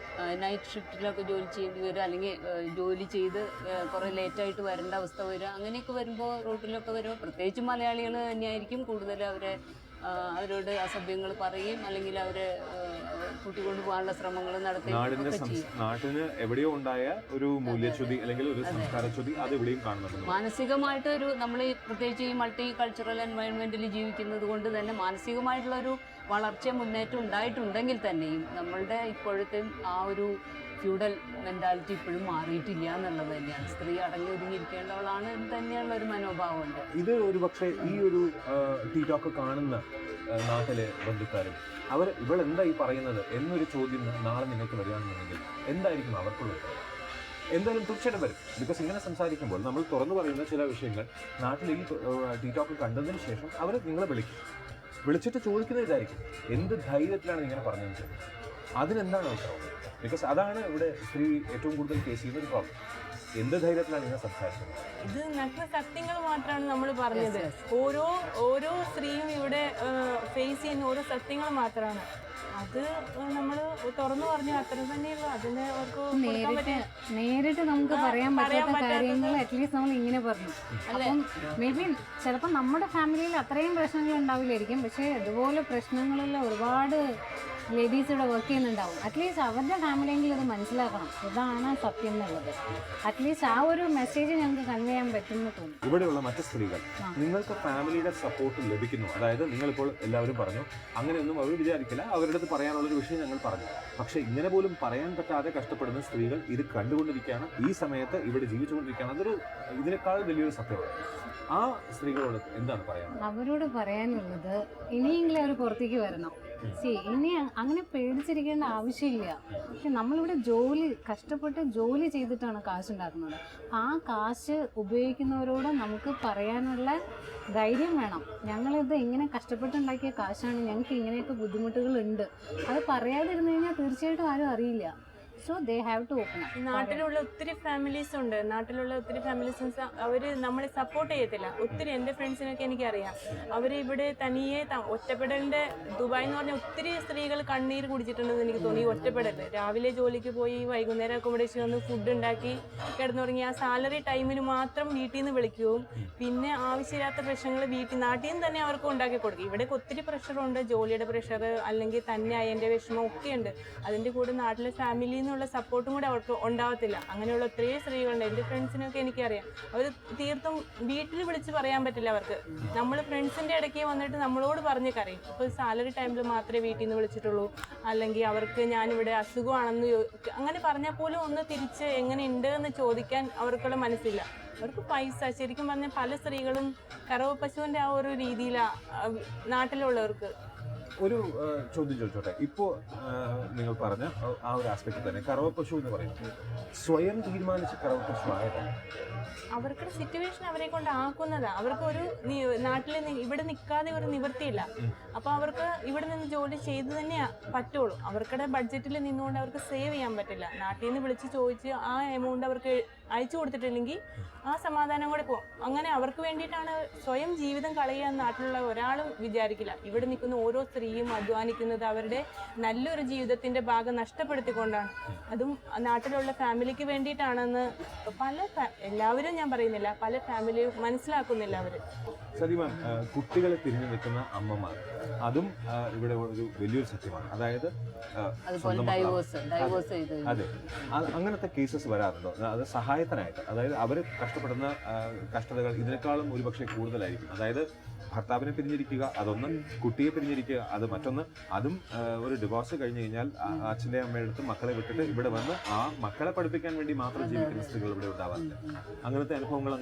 നൈറ്റ് ഷിഫ്റ്റിലൊക്കെ ജോലി ചെയ്യേണ്ടി വരിക, അല്ലെങ്കിൽ ജോലി ചെയ്ത് കുറേ ലേറ്റായിട്ട് വരേണ്ട അവസ്ഥ വരിക, അങ്ങനെയൊക്കെ വരുമ്പോൾ റോട്ടിലൊക്കെ വരുമ്പോൾ പ്രത്യേകിച്ചും മലയാളികൾ തന്നെയായിരിക്കും കൂടുതൽ അവരോട് അസഭ്യങ്ങൾ പറയും, അല്ലെങ്കിൽ അവരെ കൂട്ടിക്കൊണ്ടു പോകാനുള്ള ശ്രമങ്ങൾ നടത്തുകയും
നാട്ടിന് എവിടെയോ ഉണ്ടായ ഒരു മൂല്യച്യുതി അല്ലെങ്കിൽ ഒരു സംസ്കാരച്യുതി അത് ഇവിടെയും കാണുന്നുണ്ട്.
മാനസികമായിട്ടൊരു നമ്മൾ പ്രത്യേകിച്ച് ഈ മൾട്ടി കൾച്ചറൽ എൻവയോൺമെന്റിൽ ജീവിക്കുന്നത് കൊണ്ട് തന്നെ മാനസികമായിട്ടുള്ളൊരു വളർച്ച മുന്നേറ്റം ഉണ്ടായിട്ടുണ്ടെങ്കിൽ തന്നെയും നമ്മളുടെ ഇപ്പോഴത്തെ ആ ഒരു ഫ്യൂഡൽ മെന്റാലിറ്റി ഇപ്പോഴും മാറിയിട്ടില്ല എന്നുള്ളത് തന്നെയാണ്. സ്ത്രീ അടങ്ങി ഒതുങ്ങിയിരിക്കേണ്ടവളാണ് തന്നെയുള്ള ഒരു മനോഭാവമുണ്ട്.
ഇത് ഒരു പക്ഷേ ഈ ഒരു ടീറ്റോക്ക് കാണുന്ന നാട്ടിലെ ബന്ധുക്കാരും അവർ ഇവളെന്താ ഈ പറയുന്നത് എന്നൊരു ചോദ്യം നാളെ നിങ്ങൾക്ക് വരികയാണെന്നുണ്ടെങ്കിൽ എന്തായിരിക്കും അവർക്കുള്ളത്? എന്തായാലും തീർച്ചയായിട്ടും വരും. ബിക്കോസ് ഇങ്ങനെ സംസാരിക്കുമ്പോൾ നമ്മൾ തുറന്നു പറയുന്ന ചില വിഷയങ്ങൾ നാട്ടിൽ ഈ ടീറ്റോക്ക് കണ്ടതിന് ശേഷം അവർ നിങ്ങളെ വിളിച്ചിട്ട് ചോദിക്കുന്നത് ഇതായിരിക്കും, എന്ത് ധൈര്യത്തിലാണ് ഇങ്ങനെ പറഞ്ഞതെന്ന് ചോദിക്കും. അതിനെന്താണ് ഉത്തരവ്? ബിക്കോസ് അതാണ് ഇവിടെ സ്ത്രീ ഏറ്റവും കൂടുതൽ ഫേസ് ചെയ്യുന്ന ഒരു പ്രോബ്ലം. എന്ത് ധൈര്യത്തിലാണ് ഇങ്ങനെ സംസാരിക്കുന്നത്?
ഇത് നഗ്ന സത്യങ്ങൾ മാത്രമാണ് നമ്മൾ പറഞ്ഞത്. ഓരോ സ്ത്രീയും ഇവിടെ ഫേസ് ചെയ്യുന്ന ഓരോ സത്യങ്ങൾ മാത്രമാണ്. അത് നമ്മൾ തുറന്നു പറഞ്ഞു അത്ര തന്നെയുള്ളൂ. അതിന് അവർക്ക്
നേരിട്ട് നമുക്ക് പറയാൻ പറ്റാത്ത കാര്യങ്ങൾ അറ്റ്ലീസ്റ്റ് നമ്മൾ ഇങ്ങനെ പറഞ്ഞു. അപ്പം മേ ബി ചിലപ്പോൾ നമ്മുടെ ഫാമിലിയിൽ അത്രയും പ്രശ്നങ്ങൾ ഉണ്ടാവില്ലായിരിക്കും, പക്ഷേ ഇതുപോലെ പ്രശ്നങ്ങളിൽ ഒരുപാട് ലേഡീസ് ഇവിടെ വർക്ക് ചെയ്യുന്നുണ്ടാവും. അറ്റ്ലീസ്റ്റ് അവരുടെ ഫാമിലിയെങ്കിലും ഇത് മനസ്സിലാക്കണം, ഇതാണ് സത്യം എന്നുള്ളത്. അറ്റ്ലീസ്റ്റ് ആ ഒരു മെസ്സേജ് ഞങ്ങൾക്ക് കൺവേ ചെയ്യാൻ പറ്റുമെന്ന് തോന്നുന്നു.
ഇവിടെയുള്ള മറ്റു സ്ത്രീകൾ നിങ്ങൾക്ക് ഫാമിലിയുടെ സപ്പോർട്ട് ലഭിക്കുന്നു. അതായത് നിങ്ങളിപ്പോൾ എല്ലാവരും പറഞ്ഞു, അങ്ങനെയൊന്നും അവർ വിചാരിക്കില്ല, അവരുടെ അടുത്ത് പറയാനുള്ളൊരു വിഷയം ഞങ്ങൾ പറഞ്ഞു. പക്ഷേ ഇങ്ങനെ പോലും പറയാൻ പറ്റാതെ കഷ്ടപ്പെടുന്ന സ്ത്രീകൾ ഇത് കണ്ടുകൊണ്ടിരിക്കുകയാണ്, ഈ സമയത്ത് ഇവിടെ ജീവിച്ചുകൊണ്ടിരിക്കുകയാണ്. അതൊരു ഇതിനേക്കാൾ വലിയൊരു സത്യമാണ്. ആ സ്ത്രീകളോട് എന്താണ് പറയാനുള്ളത്?
അവരോട് പറയാനുള്ളത് ഇനിയെങ്കിലും അവർ പുറത്തേക്ക് വരണം. ഇനി അങ്ങനെ പേടിച്ചിരിക്കേണ്ട ആവശ്യമില്ല. പക്ഷെ നമ്മളിവിടെ കഷ്ടപ്പെട്ട് ജോലി ചെയ്തിട്ടാണ് കാശ് ഉണ്ടാക്കുന്നത്. ആ കാശ് ഉപയോഗിക്കുന്നവരോട് നമുക്ക് പറയാനുള്ള ധൈര്യം വേണം. ഞങ്ങളിത് ഇങ്ങനെ കഷ്ടപ്പെട്ടുണ്ടാക്കിയ കാശാണ്, ഞങ്ങൾക്ക് ഇങ്ങനെയൊക്കെ ബുദ്ധിമുട്ടുകളുണ്ട്. അത് പറയാതിരുന്നു കഴിഞ്ഞാൽ തീർച്ചയായിട്ടും ആരും അറിയില്ല. So they have to open up.
നാട്ടിലുള്ള ഒത്തിരി ഫാമിലീസ് ഉണ്ട്. നാട്ടിലുള്ള ഒത്തിരി ഫാമിലീസ് അവർ നമ്മളെ സപ്പോർട്ട് ചെയ്യത്തില്ല. ഒത്തിരി എൻ്റെ ഫ്രണ്ട്സിനൊക്കെ എനിക്കറിയാം. അവർ ഇവിടെ തനിയെ ഒറ്റപ്പെടലിൻ്റെ ദുബായ് എന്ന് പറഞ്ഞാൽ ഒത്തിരി സ്ത്രീകൾ കണ്ണീര് കുടിച്ചിട്ടുണ്ടെന്ന് എനിക്ക് തോന്നി. ഒറ്റപ്പെടൽ, രാവിലെ ജോലിക്ക് പോയി വൈകുന്നേരം അക്കോമഡേഷൻ വന്ന് ഫുഡ് ഉണ്ടാക്കി കിടന്നുറങ്ങി ആ സാലറി ടൈമിന് മാത്രം വീട്ടിൽ നിന്ന് വിളിക്കുകയും പിന്നെ ആവശ്യമില്ലാത്ത പ്രശ്നങ്ങൾ നാട്ടിൽ നിന്ന് തന്നെ അവർക്ക് ഉണ്ടാക്കി കൊടുക്കും. ഇവിടെ ഒത്തിരി പ്രഷറുണ്ട്, ജോലിയുടെ പ്രഷർ അല്ലെങ്കിൽ തന്നെ അതിൻ്റെ വിഷമം ഒക്കെ ഉണ്ട്. അതിൻ്റെ കൂടെ നാട്ടിലെ ഫാമിലിയിൽ ഉള്ള സപ്പോർട്ടും കൂടെ അവർക്ക് ഉണ്ടാവത്തില്ല. അങ്ങനെയുള്ള ഒത്തിരി സ്ത്രീകളുണ്ട്. എൻ്റെ ഫ്രണ്ട്സിനൊക്കെ എനിക്കറിയാം. അവർ തീർത്തും വീട്ടിൽ വിളിച്ച് പറയാൻ പറ്റില്ല അവർക്ക്. നമ്മൾ ഫ്രണ്ട്സിൻ്റെ ഇടയ്ക്ക് വന്നിട്ട് നമ്മളോട് പറഞ്ഞ് കരയും. ഇപ്പോൾ സാലറി ടൈമിൽ മാത്രമേ വീട്ടിൽ നിന്ന് വിളിച്ചിട്ടുള്ളൂ, അല്ലെങ്കിൽ അവർക്ക് ഞാനിവിടെ അസുഖമാണെന്ന് അങ്ങനെ പറഞ്ഞാൽ പോലും ഒന്ന് തിരിച്ച് എങ്ങനെയുണ്ട് എന്ന് ചോദിക്കാൻ അവർക്കുള്ള മനസ്സില്ല. അവർക്ക് പൈസ, ശരിക്കും പറഞ്ഞാൽ പല സ്ത്രീകളും കറവ പശുവിൻ്റെ ആ ഒരു രീതിയിലാണ് നാട്ടിലുള്ളവർക്ക്.
ഒരു ചോദ്യം ചോദിച്ചോട്ടെ. ഇപ്പോൾ നിങ്ങൾ പറഞ്ഞ ആ ഒരു ആസ്പെക്ട് തന്നെ കറവ പശു എന്ന് പറയുന്നത് സ്വയം തീരുമാനിച്ച് കറവ പശു ആയതാണ്.
അവർക്ക് സിറ്റുവേഷൻ അവരെ കൊണ്ട് ആക്കുന്നതാണ്. അവർക്ക് ഒരു നാട്ടിൽ ഇവിടെ നിൽക്കാതെ ഒരു നിവൃത്തിയില്ല. അപ്പോൾ അവർക്ക് ഇവിടെ നിന്ന് ജോലി ചെയ്ത് തന്നെ പറ്റുള്ളൂ. അവർക്കുടെ ബഡ്ജറ്റിൽ നിന്നുകൊണ്ട് അവർക്ക് സേവ് ചെയ്യാൻ പറ്റില്ല. നാട്ടിൽ നിന്ന് വിളിച്ച് ചോദിച്ച് ആ എമൗണ്ട് അവർക്ക് അയച്ചു കൊടുത്തിട്ടില്ലെങ്കിൽ ആ സമാധാനം കൂടെ പോകും. അങ്ങനെ അവർക്ക് വേണ്ടിയിട്ടാണ് സ്വയം ജീവിതം കളയുക നാട്ടിലുള്ള ഒരാളും വിചാരിക്കില്ല. ഇവിടെ നിൽക്കുന്ന ഓരോ സ്ത്രീയും അധ്വാനിക്കുന്നത് അവരുടെ നല്ലൊരു ജീവിതത്തിൻ്റെ ഭാഗം നഷ്ടപ്പെടുത്തിക്കൊണ്ടാണ്. അതും നാട്ടിലുള്ള ഫാമിലിക്ക് വേണ്ടിയിട്ടാണെന്ന് എല്ലാവരും ഞാൻ പറയുന്നില്ല, പല ഫാമിലിയും മനസ്സിലാക്കുന്നില്ല അവർ.
സതിമാൻ, കുട്ടികളെ തിരിഞ്ഞു നിൽക്കുന്ന അമ്മമാർ, അതും ഇവിടെ ഒരു വലിയൊരു സത്യമാണ്. അതായത് അതെ, അങ്ങനത്തെ കേസസ് വരാറുണ്ടോ? അത് സഹായത്തിനായിട്ട്, അതായത് അവർ കഷ്ടപ്പെടുന്ന കഷ്ടതകൾ ഇതിനേക്കാളും ഒരുപക്ഷെ കൂടുതലായിരിക്കും. അതായത് ഭർത്താവിനെ പിരിഞ്ഞിരിക്കുക, അതൊന്ന്, കുട്ടിയെ പിരിഞ്ഞിരിക്കുക അത് മറ്റൊന്ന് അതും ഒരു ഡിവോഴ്സ് കഴിഞ്ഞ് കഴിഞ്ഞാൽ അച്ഛൻ്റെ അമ്മയുടെ അടുത്ത് മക്കളെ വിട്ടിട്ട് ഇവിടെ വന്ന് ആ മക്കളെ പഠിപ്പിക്കാൻ വേണ്ടി മാത്രം ജീവിക്കുന്ന സ്ത്രീകൾ ഇവിടെ ഉണ്ടാവാറുണ്ട്. അങ്ങനത്തെ അനുഭവങ്ങൾ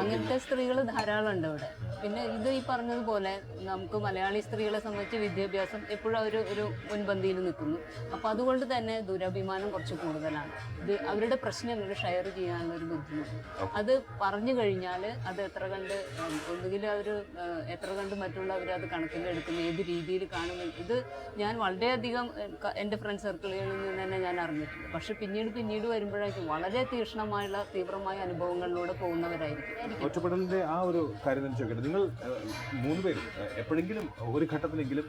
അങ്ങനത്തെ സ്ത്രീകൾ ധാരാളം ഉണ്ട് ഇവിടെ. പിന്നെ ഇത് ഈ പറഞ്ഞതുപോലെ നമുക്ക് മലയാളി സ്ത്രീകളെ സംബന്ധിച്ച് വിദ്യാഭ്യാസം എപ്പോഴും ഒരു മുൻപന്തിയിൽ നിൽക്കുന്നു. അപ്പോൾ അതുകൊണ്ട് തന്നെ ദുരഭിമാനം കുറച്ച് കൂടുതലാണ്. ഇത് അവരുടെ പ്രശ്നങ്ങൾ ഷെയർ ചെയ്യാനുള്ള ഒരു ബുദ്ധിമുട്ട്. അത് പറഞ്ഞു കഴിഞ്ഞാൽ അത് എത്ര കണ്ട് ഒന്നുകിൽ അവർ എത്ര കണ്ട് മറ്റുള്ളവർ അത് കണക്കിലെടുക്കുന്നു, ഏത് രീതിയിൽ കാണുന്നു. ഇത് ഞാൻ വളരെയധികം എൻ്റെ ഫ്രണ്ട് സർക്കിളുകളിൽ നിന്ന് തന്നെ ഞാൻ അറിഞ്ഞിട്ടുണ്ട്. പക്ഷെ പിന്നീട് വരുമ്പോഴേക്കും വളരെ തീവ്രമായ അനുഭവങ്ങളിലൂടെ പോകുന്നവരായിരിക്കും.
ഒറ്റപ്പെടലിന്റെ ആ ഒരു കാര്യം തന്നെ ചോദിക്കട്ടെ, നിങ്ങൾ 3 പേരും എപ്പോഴെങ്കിലും ഒരു ഘട്ടത്തിലെങ്കിലും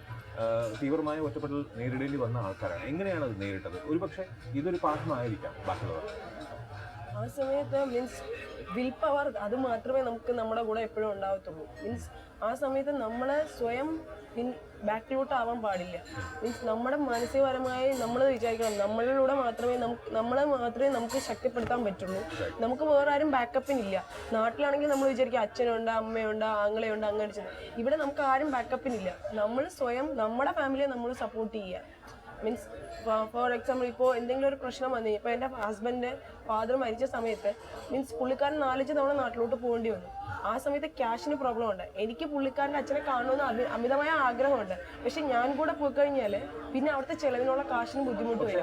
തീവ്രമായ ഒറ്റപ്പെടൽ നേരിടേണ്ടി വന്ന ആൾക്കാരാണ്. എങ്ങനെയാണ് അത് നേരിട്ടത്? ഒരുപക്ഷെ ഇതൊരു പാഠമായിരിക്കാം ബാക്കിയുള്ളവർ.
ആ സമയത്ത് മീൻസ് വിൽ പവർ അത് മാത്രമേ നമുക്ക് നമ്മുടെ കൂടെ എപ്പോഴും ഉണ്ടാവത്തുള്ളൂ. മീൻസ് ആ സമയത്ത് നമ്മളെ സ്വയം ബാക്കിലോട്ട് ആവാൻ പാടില്ല. മീൻസ് നമ്മുടെ മാനസികപരമായി നമ്മൾ വിചാരിക്കണം നമ്മളിലൂടെ മാത്രമേ നമ്മളെ മാത്രമേ നമുക്ക് ശക്തിപ്പെടുത്താൻ പറ്റുള്ളൂ. നമുക്ക് വേറെ ആരും ബാക്കപ്പിനില്ല. നാട്ടിലാണെങ്കിൽ നമ്മൾ വിചാരിക്കും അച്ഛനുണ്ട്, അമ്മയുണ്ട്, ആങ്ങളെയുണ്ട്, അങ്ങനെ ചെയ്യുന്നത്. ഇവിടെ നമുക്ക് ആരും ബാക്കപ്പിനില്ല. നമ്മൾ സ്വയം നമ്മുടെ ഫാമിലിയെ നമ്മൾ സപ്പോർട്ട് ചെയ്യുക. മീൻസ് ഫോർ എക്സാമ്പിൾ ഇപ്പോൾ എന്തെങ്കിലും ഒരു പ്രശ്നം വന്നു. ഇപ്പോൾ എൻ്റെ ഹസ്ബൻഡ് ഫാദർ മരിച്ച സമയത്ത് മീൻസ് പുള്ളിക്കാരൻ 4-5 തവണ നാട്ടിലോട്ട് പോകേണ്ടി വന്നു. ആ സമയത്ത് ക്യാഷിന് പ്രോബ്ലം ഉണ്ട്. എനിക്ക് പുള്ളിക്കാരൻ്റെ അച്ഛനെ കാണണമെന്ന് അമിതമായ ആഗ്രഹമുണ്ട്. പക്ഷെ ഞാൻ കൂടെ പോയി കഴിഞ്ഞാൽ പിന്നെ അവിടുത്തെ ചെലവിനുള്ള കാശിന് ബുദ്ധിമുട്ട് വരും.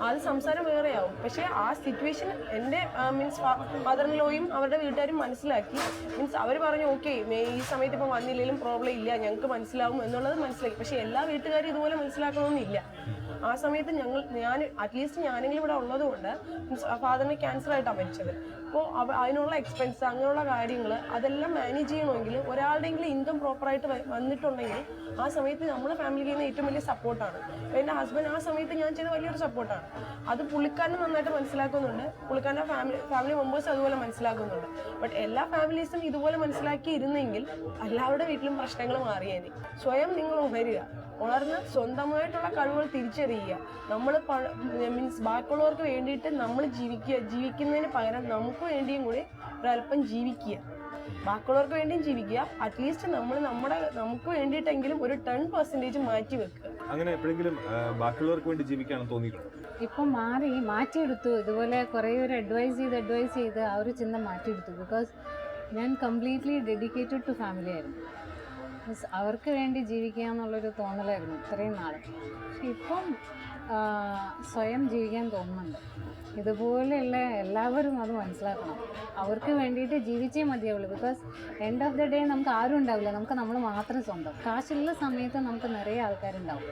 അത് സംസാരം വേറെയാവും. പക്ഷെ ആ സിറ്റുവേഷൻ എൻ്റെ മീൻസ് ഫാദറിലോയും അവരുടെ വീട്ടുകാരും മനസ്സിലാക്കി. മീൻസ് അവർ പറഞ്ഞു ഓക്കെ ഈ സമയത്ത് ഇപ്പം വന്നില്ലെങ്കിലും പ്രോബ്ലം ഇല്ല, ഞങ്ങൾക്ക് മനസ്സിലാവും എന്നുള്ളത് മനസ്സിലാക്കി. പക്ഷെ എല്ലാ വീട്ടുകാരും ഇതുപോലെ മനസ്സിലാക്കണമെന്നില്ല. ആ സമയത്ത് ഞാൻ അറ്റ്ലീസ്റ്റ് ഞാനെങ്കിലും ഇവിടെ ഉള്ളത് കൊണ്ട് ഫാദറിന് ക്യാൻസർ ആയിട്ടാണ് മരിച്ചത്. അപ്പോൾ അതിനുള്ള എക്സ്പെൻസ് അങ്ങനെയുള്ള കാര്യങ്ങൾ അതെല്ലാം മാനേജ് ചെയ്യണമെങ്കിൽ ഒരാളുടെയെങ്കിലും ഇൻകം പ്രോപ്പറായിട്ട് വന്നിട്ടുണ്ടെങ്കിൽ ആ സമയത്ത് നമ്മുടെ ഫാമിലിയിൽ നിന്ന് ഏറ്റവും വലിയ സപ്പോർട്ടാണ്. അപ്പോൾ എൻ്റെ ഹസ്ബൻഡ് ആ സമയത്ത് ഞാൻ ചെയ്ത വലിയൊരു സപ്പോർട്ടാണ്. അത് പുള്ളിക്കാരന് നന്നായിട്ട് മനസ്സിലാക്കുന്നുണ്ട്, പുള്ളിക്കാരൻ്റെ ഫാമിലി മെമ്പേഴ്സ് അതുപോലെ മനസ്സിലാക്കുന്നുണ്ട്. ബട്ട് എല്ലാ ഫാമിലീസും ഇതുപോലെ മനസ്സിലാക്കി ഇരുന്നെങ്കിൽ എല്ലാവരുടെ വീട്ടിലും പ്രശ്നങ്ങൾ മാറിയേനെ. സ്വയം നിങ്ങൾ ഉണർന്ന് സ്വന്തമായിട്ടുള്ള കഴിവുകൾ തിരിച്ചറിയുക. നമ്മൾ മീൻസ് ബാക്കിയുള്ളവർക്ക് വേണ്ടിയിട്ട് നമ്മൾ ജീവിക്കുന്നതിന് പകരം നമുക്ക് വേണ്ടിയും കൂടി ഒരല്പം ജീവിക്കുക. ബാക്കിയുള്ളവർക്ക് വേണ്ടിയും ജീവിക്കുക. അറ്റ്ലീസ്റ്റ് നമുക്ക് വേണ്ടിയിട്ടെങ്കിലും ഒരു 10% മാറ്റി വെക്കുക.
അങ്ങനെ എപ്പോഴെങ്കിലും ബാക്കിയുള്ളവർക്ക് വേണ്ടി ജീവിക്കാണെന്ന് തോന്നിയിട്ടുണ്ടോ?
ഇപ്പം മാറ്റിയെടുത്തു. ഇതുപോലെ കുറേ ഒരു അഡ്വൈസ് ചെയ്ത് ആ ഒരു ചിന്ത മാറ്റിയെടുത്തു. ബിക്കോസ് ഞാൻ കംപ്ലീറ്റ്ലി ഡെഡിക്കേറ്റഡ് ടു ഫാമിലി ആയിരുന്നു. മീൻസ് അവർക്ക് വേണ്ടി ജീവിക്കുക എന്നുള്ളൊരു തോന്നലായിരുന്നു ഇത്രയും നാൾ. പക്ഷെ ഇപ്പം സ്വയം ജീവിക്കാൻ തോന്നുന്നുണ്ട്. ഇതുപോലെയുള്ള എല്ലാവരും അത് മനസ്സിലാക്കണം. അവർക്ക് വേണ്ടിയിട്ട് ജീവിച്ചേ മതിയാവുള്ളൂ. Because end of the day നമുക്ക് ആരും ഉണ്ടാവില്ല, നമുക്ക് നമ്മൾ മാത്രം സ്വന്തം. കാശുള്ള സമയത്ത് നമുക്ക് നിറയെ ആൾക്കാരുണ്ടാവും.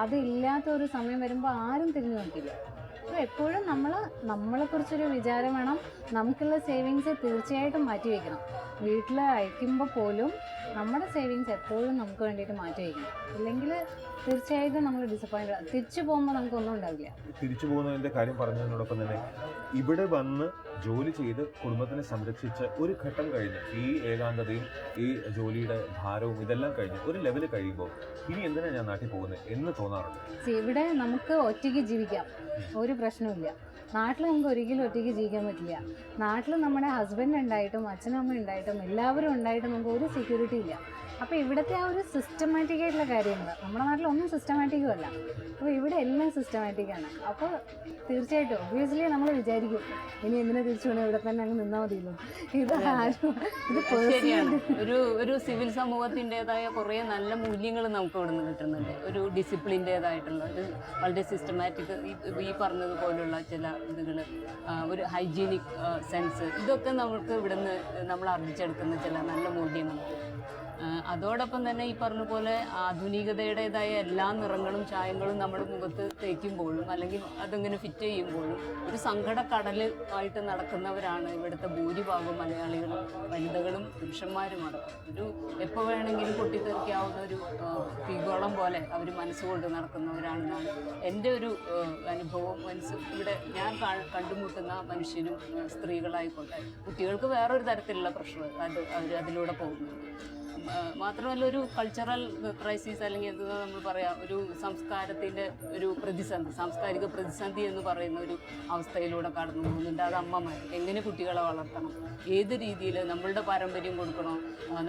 അതില്ലാത്ത ഒരു സമയം വരുമ്പോൾ ആരും തിരിഞ്ഞു നോക്കില്ല. അപ്പോൾ എപ്പോഴും നമ്മളെക്കുറിച്ചൊരു വിചാരം വേണം. നമുക്കുള്ള സേവിങ്സ് തീർച്ചയായിട്ടും മാറ്റി വയ്ക്കണം. വീട്ടിൽ അയക്കുമ്പോൾ പോലും നമ്മുടെ സേവിങ്സ് എപ്പോഴും നമുക്ക് വേണ്ടിയിട്ട് മാറ്റി വയ്ക്കണം. ഇല്ലെങ്കിൽ തീർച്ചയായിട്ടും നമ്മൾ ഡിസപ്പോയിൻ്റ്. തിരിച്ചു പോകുമ്പോൾ നമുക്കൊന്നും ഉണ്ടാവില്ല.
തിരിച്ചു പോകുന്നതിൻ്റെ കാര്യം പറഞ്ഞതിനോടൊപ്പം തന്നെ ഇവിടെ വന്ന് ജോലി ചെയ്ത് കുടുംബത്തിനെ സംരക്ഷിച്ച് ഒരു ഘട്ടം കഴിഞ്ഞ് ഈ ഏകാന്തതയും ഈ ജോലിയുടെ ഭാരവും ഇതെല്ലാം കഴിഞ്ഞ് ഒരു ലെവൽ കഴിയുമ്പോൾ ഇനി എന്തിനാണ് ഞാൻ നാട്ടിൽ പോകുന്നത് എന്ന് തോന്നാറുണ്ട്.
ഇവിടെ നമുക്ക് ഒറ്റയ്ക്ക് ജീവിക്കാം, ഒരു പ്രശ്നമില്ല. നാട്ടിൽ നമുക്ക് ഒരിക്കലും ഒറ്റയ്ക്ക് ജീവിക്കാൻ പറ്റില്ല. നാട്ടിൽ നമ്മുടെ ഹസ്ബൻഡ് ഉണ്ടായിട്ടും അച്ഛനമ്മ ഉണ്ടായിട്ടും എല്ലാവരും ഉണ്ടായിട്ടും നമുക്ക് ഒരു സെക്യൂരിറ്റി ഇല്ല. അപ്പോൾ ഇവിടുത്തെ ആ ഒരു സിസ്റ്റമാറ്റിക് ആയിട്ടുള്ള കാര്യങ്ങൾ നമ്മുടെ നാട്ടിലൊന്നും സിസ്റ്റമാറ്റിക്കും അല്ല. അപ്പോൾ ഇവിടെ എല്ലാം സിസ്റ്റമാറ്റിക്കാണ്. അപ്പോൾ തീർച്ചയായിട്ടും ഒബ്വിയസ്ലി നമ്മൾ വിചാരിക്കും ഇനി എന്തിനാ തിരിച്ചു വേണം, ഇവിടെ തന്നെ അങ്ങ് നിന്നാൽ മതിയല്ലോ.
ശരിയാണ്. ഒരു സിവിൽ സമൂഹത്തിൻ്റെതായ കുറേ നല്ല മൂല്യങ്ങൾ നമുക്ക് ഇവിടെ നിന്ന് കിട്ടുന്നുണ്ട്. ഒരു ഡിസിപ്ലിൻ്റെതായിട്ടുള്ള ഒരു വളരെ സിസ്റ്റമാറ്റിക് ഈ പറഞ്ഞതുപോലുള്ള ചില ഇതുകൾ, ഒരു ഹൈജീനിക് സെൻസ്, ഇതൊക്കെ നമുക്ക് ഇവിടെ നിന്ന് നമ്മൾ ആർജിച്ചെടുക്കുന്ന ചില നല്ല മൂല്യങ്ങളുണ്ട്. അതോടൊപ്പം തന്നെ ഈ പറഞ്ഞ പോലെ ആധുനികതയുടേതായ എല്ലാ നിറങ്ങളും ചായങ്ങളും നമ്മുടെ മുഖത്ത് തേക്കുമ്പോഴും അല്ലെങ്കിൽ അതിങ്ങനെ ഫിറ്റ് ചെയ്യുമ്പോഴും ഒരു സങ്കടക്കടൽ ആയിട്ട് നടക്കുന്നവരാണ് ഇവിടുത്തെ ഭൂരിഭാഗം മലയാളികളും, വനിതകളും പുരുഷന്മാരുമാണ്. ഒരു എപ്പോൾ വേണമെങ്കിലും പൊട്ടിത്തെറിക്കാവുന്ന ഒരു തീഗോളം പോലെ അവർ മനസ്സുകൊണ്ട് നടക്കുന്നവരാണെന്നാണ് എൻ്റെ ഒരു അനുഭവം. ഇവിടെ ഞാൻ കണ്ടുമുട്ടുന്ന മനുഷ്യരും സ്ത്രീകളായിക്കോട്ടെ, കുട്ടികൾക്ക് വേറൊരു തരത്തിലുള്ള പ്രഷർ അവർ അതിലൂടെ പോകുന്നുണ്ട്. മാത്രമല്ല ഒരു കൾച്ചറൽ ക്രൈസിസ് അല്ലെങ്കിൽ എന്താ നമ്മൾ പറയാം, ഒരു സംസ്കാരത്തിൻ്റെ ഒരു പ്രതിസന്ധി, സാംസ്കാരിക പ്രതിസന്ധി എന്ന് പറയുന്ന ഒരു അവസ്ഥയിലൂടെ കടന്നു പോകുന്നുണ്ട്. അത് അമ്മമാർ എങ്ങനെ കുട്ടികളെ വളർത്തണം, ഏത് രീതിയിൽ നമ്മളുടെ പാരമ്പര്യം കൊടുക്കണോ,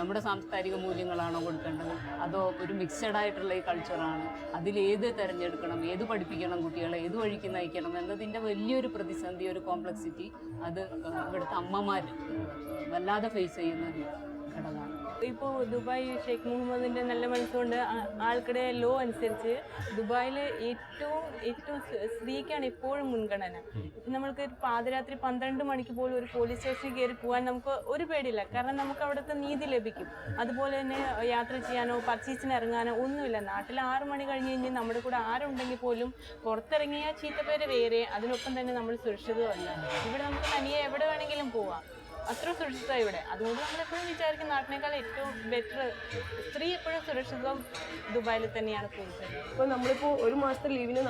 നമ്മുടെ സാംസ്കാരിക മൂല്യങ്ങളാണോ കൊടുക്കേണ്ടത്, അതോ ഒരു മിക്സഡ് ആയിട്ടുള്ള ഈ കൾച്ചറാണ്, അതിലേത് തിരഞ്ഞെടുക്കണം, ഏത് പഠിപ്പിക്കണം കുട്ടികളെ, ഏത് വഴിക്ക് നയിക്കണം എന്നതിൻ്റെ വലിയൊരു പ്രതിസന്ധി, ഒരു കോംപ്ലക്സിറ്റി അത് ഇവിടുത്തെ അമ്മമാർ വല്ലാതെ ഫേസ് ചെയ്യുന്ന ഒരു ഘടകമാണ്.
ഇപ്പോൾ ദുബായ് ഷെയ്ഖ് മുഹമ്മദിൻ്റെ നല്ല മനസ്സുകൊണ്ട് ആൾക്കിടെ ലോ അനുസരിച്ച് ദുബായിൽ ഏറ്റവും സ്ത്രീക്കാണ് എപ്പോഴും മുൻഗണന. ഇപ്പം നമ്മൾക്ക് പാതിരാത്രി 12 മണിക്ക് പോലും ഒരു പോലീസ് സ്റ്റേഷനിൽ കയറി പോകാൻ നമുക്ക് ഒരു പേടിയില്ല, കാരണം നമുക്ക് അവിടുത്തെ നീതി ലഭിക്കും. അതുപോലെ തന്നെ യാത്ര ചെയ്യാനോ പർച്ചേസിന് ഇറങ്ങാനോ ഒന്നുമില്ല. നാട്ടിൽ 6 മണി കഴിഞ്ഞ് കഴിഞ്ഞാൽ നമ്മുടെ കൂടെ ആരുണ്ടെങ്കിൽ പോലും പുറത്തിറങ്ങിയ ചീത്തപ്പേര് വേറെ, അതിനൊപ്പം തന്നെ നമ്മൾ സുരക്ഷിതമല്ല. ഇവിടെ നമുക്ക് തനിയെ എവിടെ വേണമെങ്കിലും പോവാം, അത്ര സുരക്ഷിതമാണ് ഇവിടെ. അതുകൊണ്ട് നമ്മളെപ്പോഴും വിചാരിക്കും നാട്ടിനേക്കാൾ ഏറ്റവും ബെറ്റർ സ്ത്രീ എപ്പോഴും സുരക്ഷിതം ദുബായിൽ തന്നെയാണ് കൂടുതൽ.
ഇപ്പോൾ നമ്മളിപ്പോൾ ഒരു മാസത്തെ ലീവിന്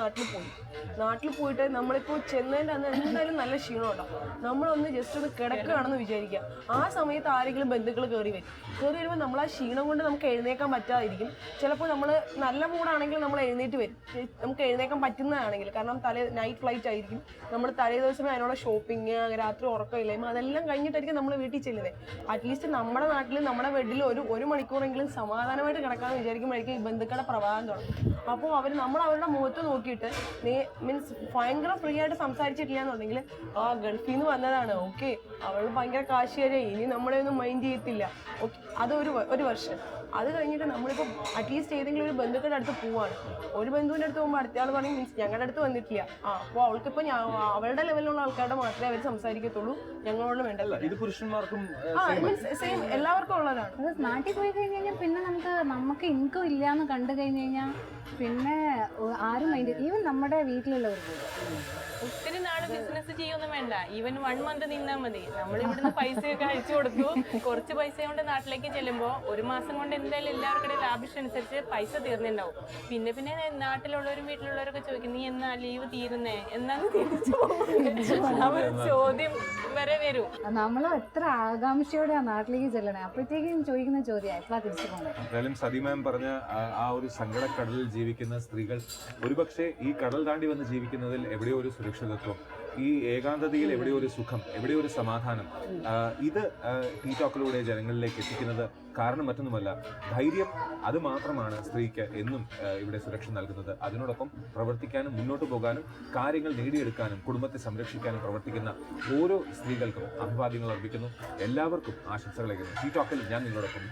നാട്ടിൽ പോയിട്ട് നമ്മളിപ്പോൾ ചെന്നതിൻ്റെ അന്ന് എന്തായാലും നല്ല ക്ഷീണം ഉണ്ടാവും. നമ്മളൊന്ന് ജസ്റ്റ് ഒന്ന് കിടക്കുകയാണെന്ന് വിചാരിക്കുക. ആ സമയത്ത് ആരെങ്കിലും ബന്ധുക്കൾ കയറി വരുമ്പോൾ നമ്മൾ ആ ക്ഷീണം കൊണ്ട് നമുക്ക് എഴുന്നേക്കാൻ പറ്റാതിരിക്കും. ചിലപ്പോൾ നമ്മൾ നല്ല മൂടാണെങ്കിൽ നമ്മൾ എഴുന്നേറ്റ് വരും, നമുക്ക് എഴുന്നേക്കാൻ പറ്റുന്നതാണെങ്കിൽ. കാരണം നൈറ്റ് ഫ്ലൈറ്റ് ആയിരിക്കും, നമ്മൾ തലേ ദിവസമേ അതിനുള്ള ഷോപ്പിംഗ്, രാത്രി ഉറക്കമില്ലായ്മ അതെല്ലാം കഴിഞ്ഞിട്ടായിരിക്കും നമ്മൾ വീട്ടിൽ ചെല്ലുന്നത്. അറ്റ്ലീസ്റ്റ് നമ്മുടെ നാട്ടിൽ നമ്മുടെ ബെഡിൽ ഒരു മണിക്കൂറെങ്കിലും സമാധാനമായിട്ട് കിടക്കാമെന്ന് വിചാരിക്കുമ്പോഴേക്കും ഈ ബന്ധുക്കളുടെ പ്രവാഹം തുടങ്ങും. അപ്പോൾ നമ്മൾ അവരുടെ മുഖത്ത് നോക്കിയിട്ട് മീൻസ് ഭയങ്കര ഫ്രീ ആയിട്ട് സംസാരിച്ചിട്ടില്ല എന്നുണ്ടെങ്കിൽ ആ ഗൾഫിൽ നിന്ന് വന്നതാണ്, ഓക്കെ അവൾ ഭയങ്കര കാശുകാരായി, ഇനി നമ്മളെ ഒന്നും മൈൻഡ് ചെയ്യത്തില്ല, ഓക്കെ. അത് ഒരു വർഷം. അത് കഴിഞ്ഞിട്ട് നമ്മളിപ്പോൾ അറ്റ്ലീസ്റ്റ് ഏതെങ്കിലും ഒരു ബന്ധുക്കളുടെ അടുത്ത് പോവാണ്, ഒരു ബന്ധുവിൻ്റെ അടുത്ത് പോകുമ്പോൾ അടുത്ത ആൾ പറയും മീൻസ് ഞങ്ങളുടെ അടുത്ത് വന്നിട്ടില്ല, അപ്പോൾ അവൾക്കിപ്പോൾ അവളുടെ ലെവലിലുള്ള ആൾക്കാരുടെ മാത്രമേ അവർ സംസാരിക്കത്തുള്ളൂ, ഞങ്ങളോട് വേണ്ടല്ല.
ഇത് പുരുഷന്മാർക്കും
സെയിം എല്ലാവർക്കും ഉള്ളതാണ്.
അത് നാട്ടിൽ പോയി കഴിഞ്ഞ് കഴിഞ്ഞാൽ പിന്നെ നമുക്ക് ഇൻകം ഇല്ല എന്ന് കണ്ടു കഴിഞ്ഞ് കഴിഞ്ഞാൽ പിന്നെ ആരും മൈൻഡ്, ഈവൻ നമ്മുടെ വീട്ടിലുള്ളവർ പോലും
ഒത്തിരി നാള് ബിസിനസ് ചെയ്യൊന്നും വേണ്ട, ഈവൻ 1 മന്ത് നിന്നാൽ മതി. നമ്മൾ ഇവിടുന്ന് പൈസയൊക്കെ അയച്ചു കൊടുത്തു, കുറച്ച് പൈസ കൊണ്ട് നാട്ടിലേക്ക് ചെല്ലുമ്പോൾ 1 മാസം കൊണ്ട് എന്തായാലും എല്ലാവർക്കും ലാഭിഷം അനുസരിച്ച് പൈസ തീർന്നിട്ടുണ്ടാവും. പിന്നെ നാട്ടിലുള്ളവരും വീട്ടിലുള്ളവരൊക്കെ ചോദിക്കും, നീ എന്നാ ലീവ് തീരുന്നേ, എന്നാണ് തിരിച്ചു അവർ ചോദ്യം വരെ വരും.
നമ്മൾ എത്ര ആകാംക്ഷയോടെ ആ നാട്ടിലേക്ക് ചെല്ലണേ, അപ്പോഴത്തേക്കും ചോദിക്കുന്ന ചോദ്യം എപ്പോഴാ തിരിച്ചു പോകണേ.
എന്തായാലും സതി മാം പറഞ്ഞ ആ ഒരു സങ്കടക്കടലിൽ ജീവിക്കുന്ന സ്ത്രീകൾ ഒരുപക്ഷെ ഈ കടൽ താണ്ടി വന്ന് ജീവിക്കുന്നതിൽ എവിടെയോ ഒരു സുരക്ഷിതത്വം, ഈ ഏകാന്തതയിൽ എവിടെയോ ഒരു സുഖം, എവിടെയോ ഒരു സമാധാനം, ഇത് ടീ ടോക്കിലൂടെ ജനങ്ങളിലേക്ക് എത്തിക്കുന്നത് കാരണം മറ്റൊന്നുമല്ല, ധൈര്യം അത് മാത്രമാണ് സ്ത്രീക്ക് എന്നും ഇവിടെ സുരക്ഷ നൽകുന്നത്. അതിനോടൊപ്പം പ്രവർത്തിക്കാനും മുന്നോട്ട് പോകാനും കാര്യങ്ങൾ നേടിയെടുക്കാനും കുടുംബത്തെ സംരക്ഷിക്കാനും പ്രവർത്തിക്കുന്ന ഓരോ സ്ത്രീകൾക്കും അഭിവാദ്യങ്ങൾ അർപ്പിക്കുന്നു. എല്ലാവർക്കും ആശംസകൾ അർപ്പിക്കുന്നു. ടീ ടോക്കിൽ ഞാൻ നിങ്ങളോടൊപ്പം.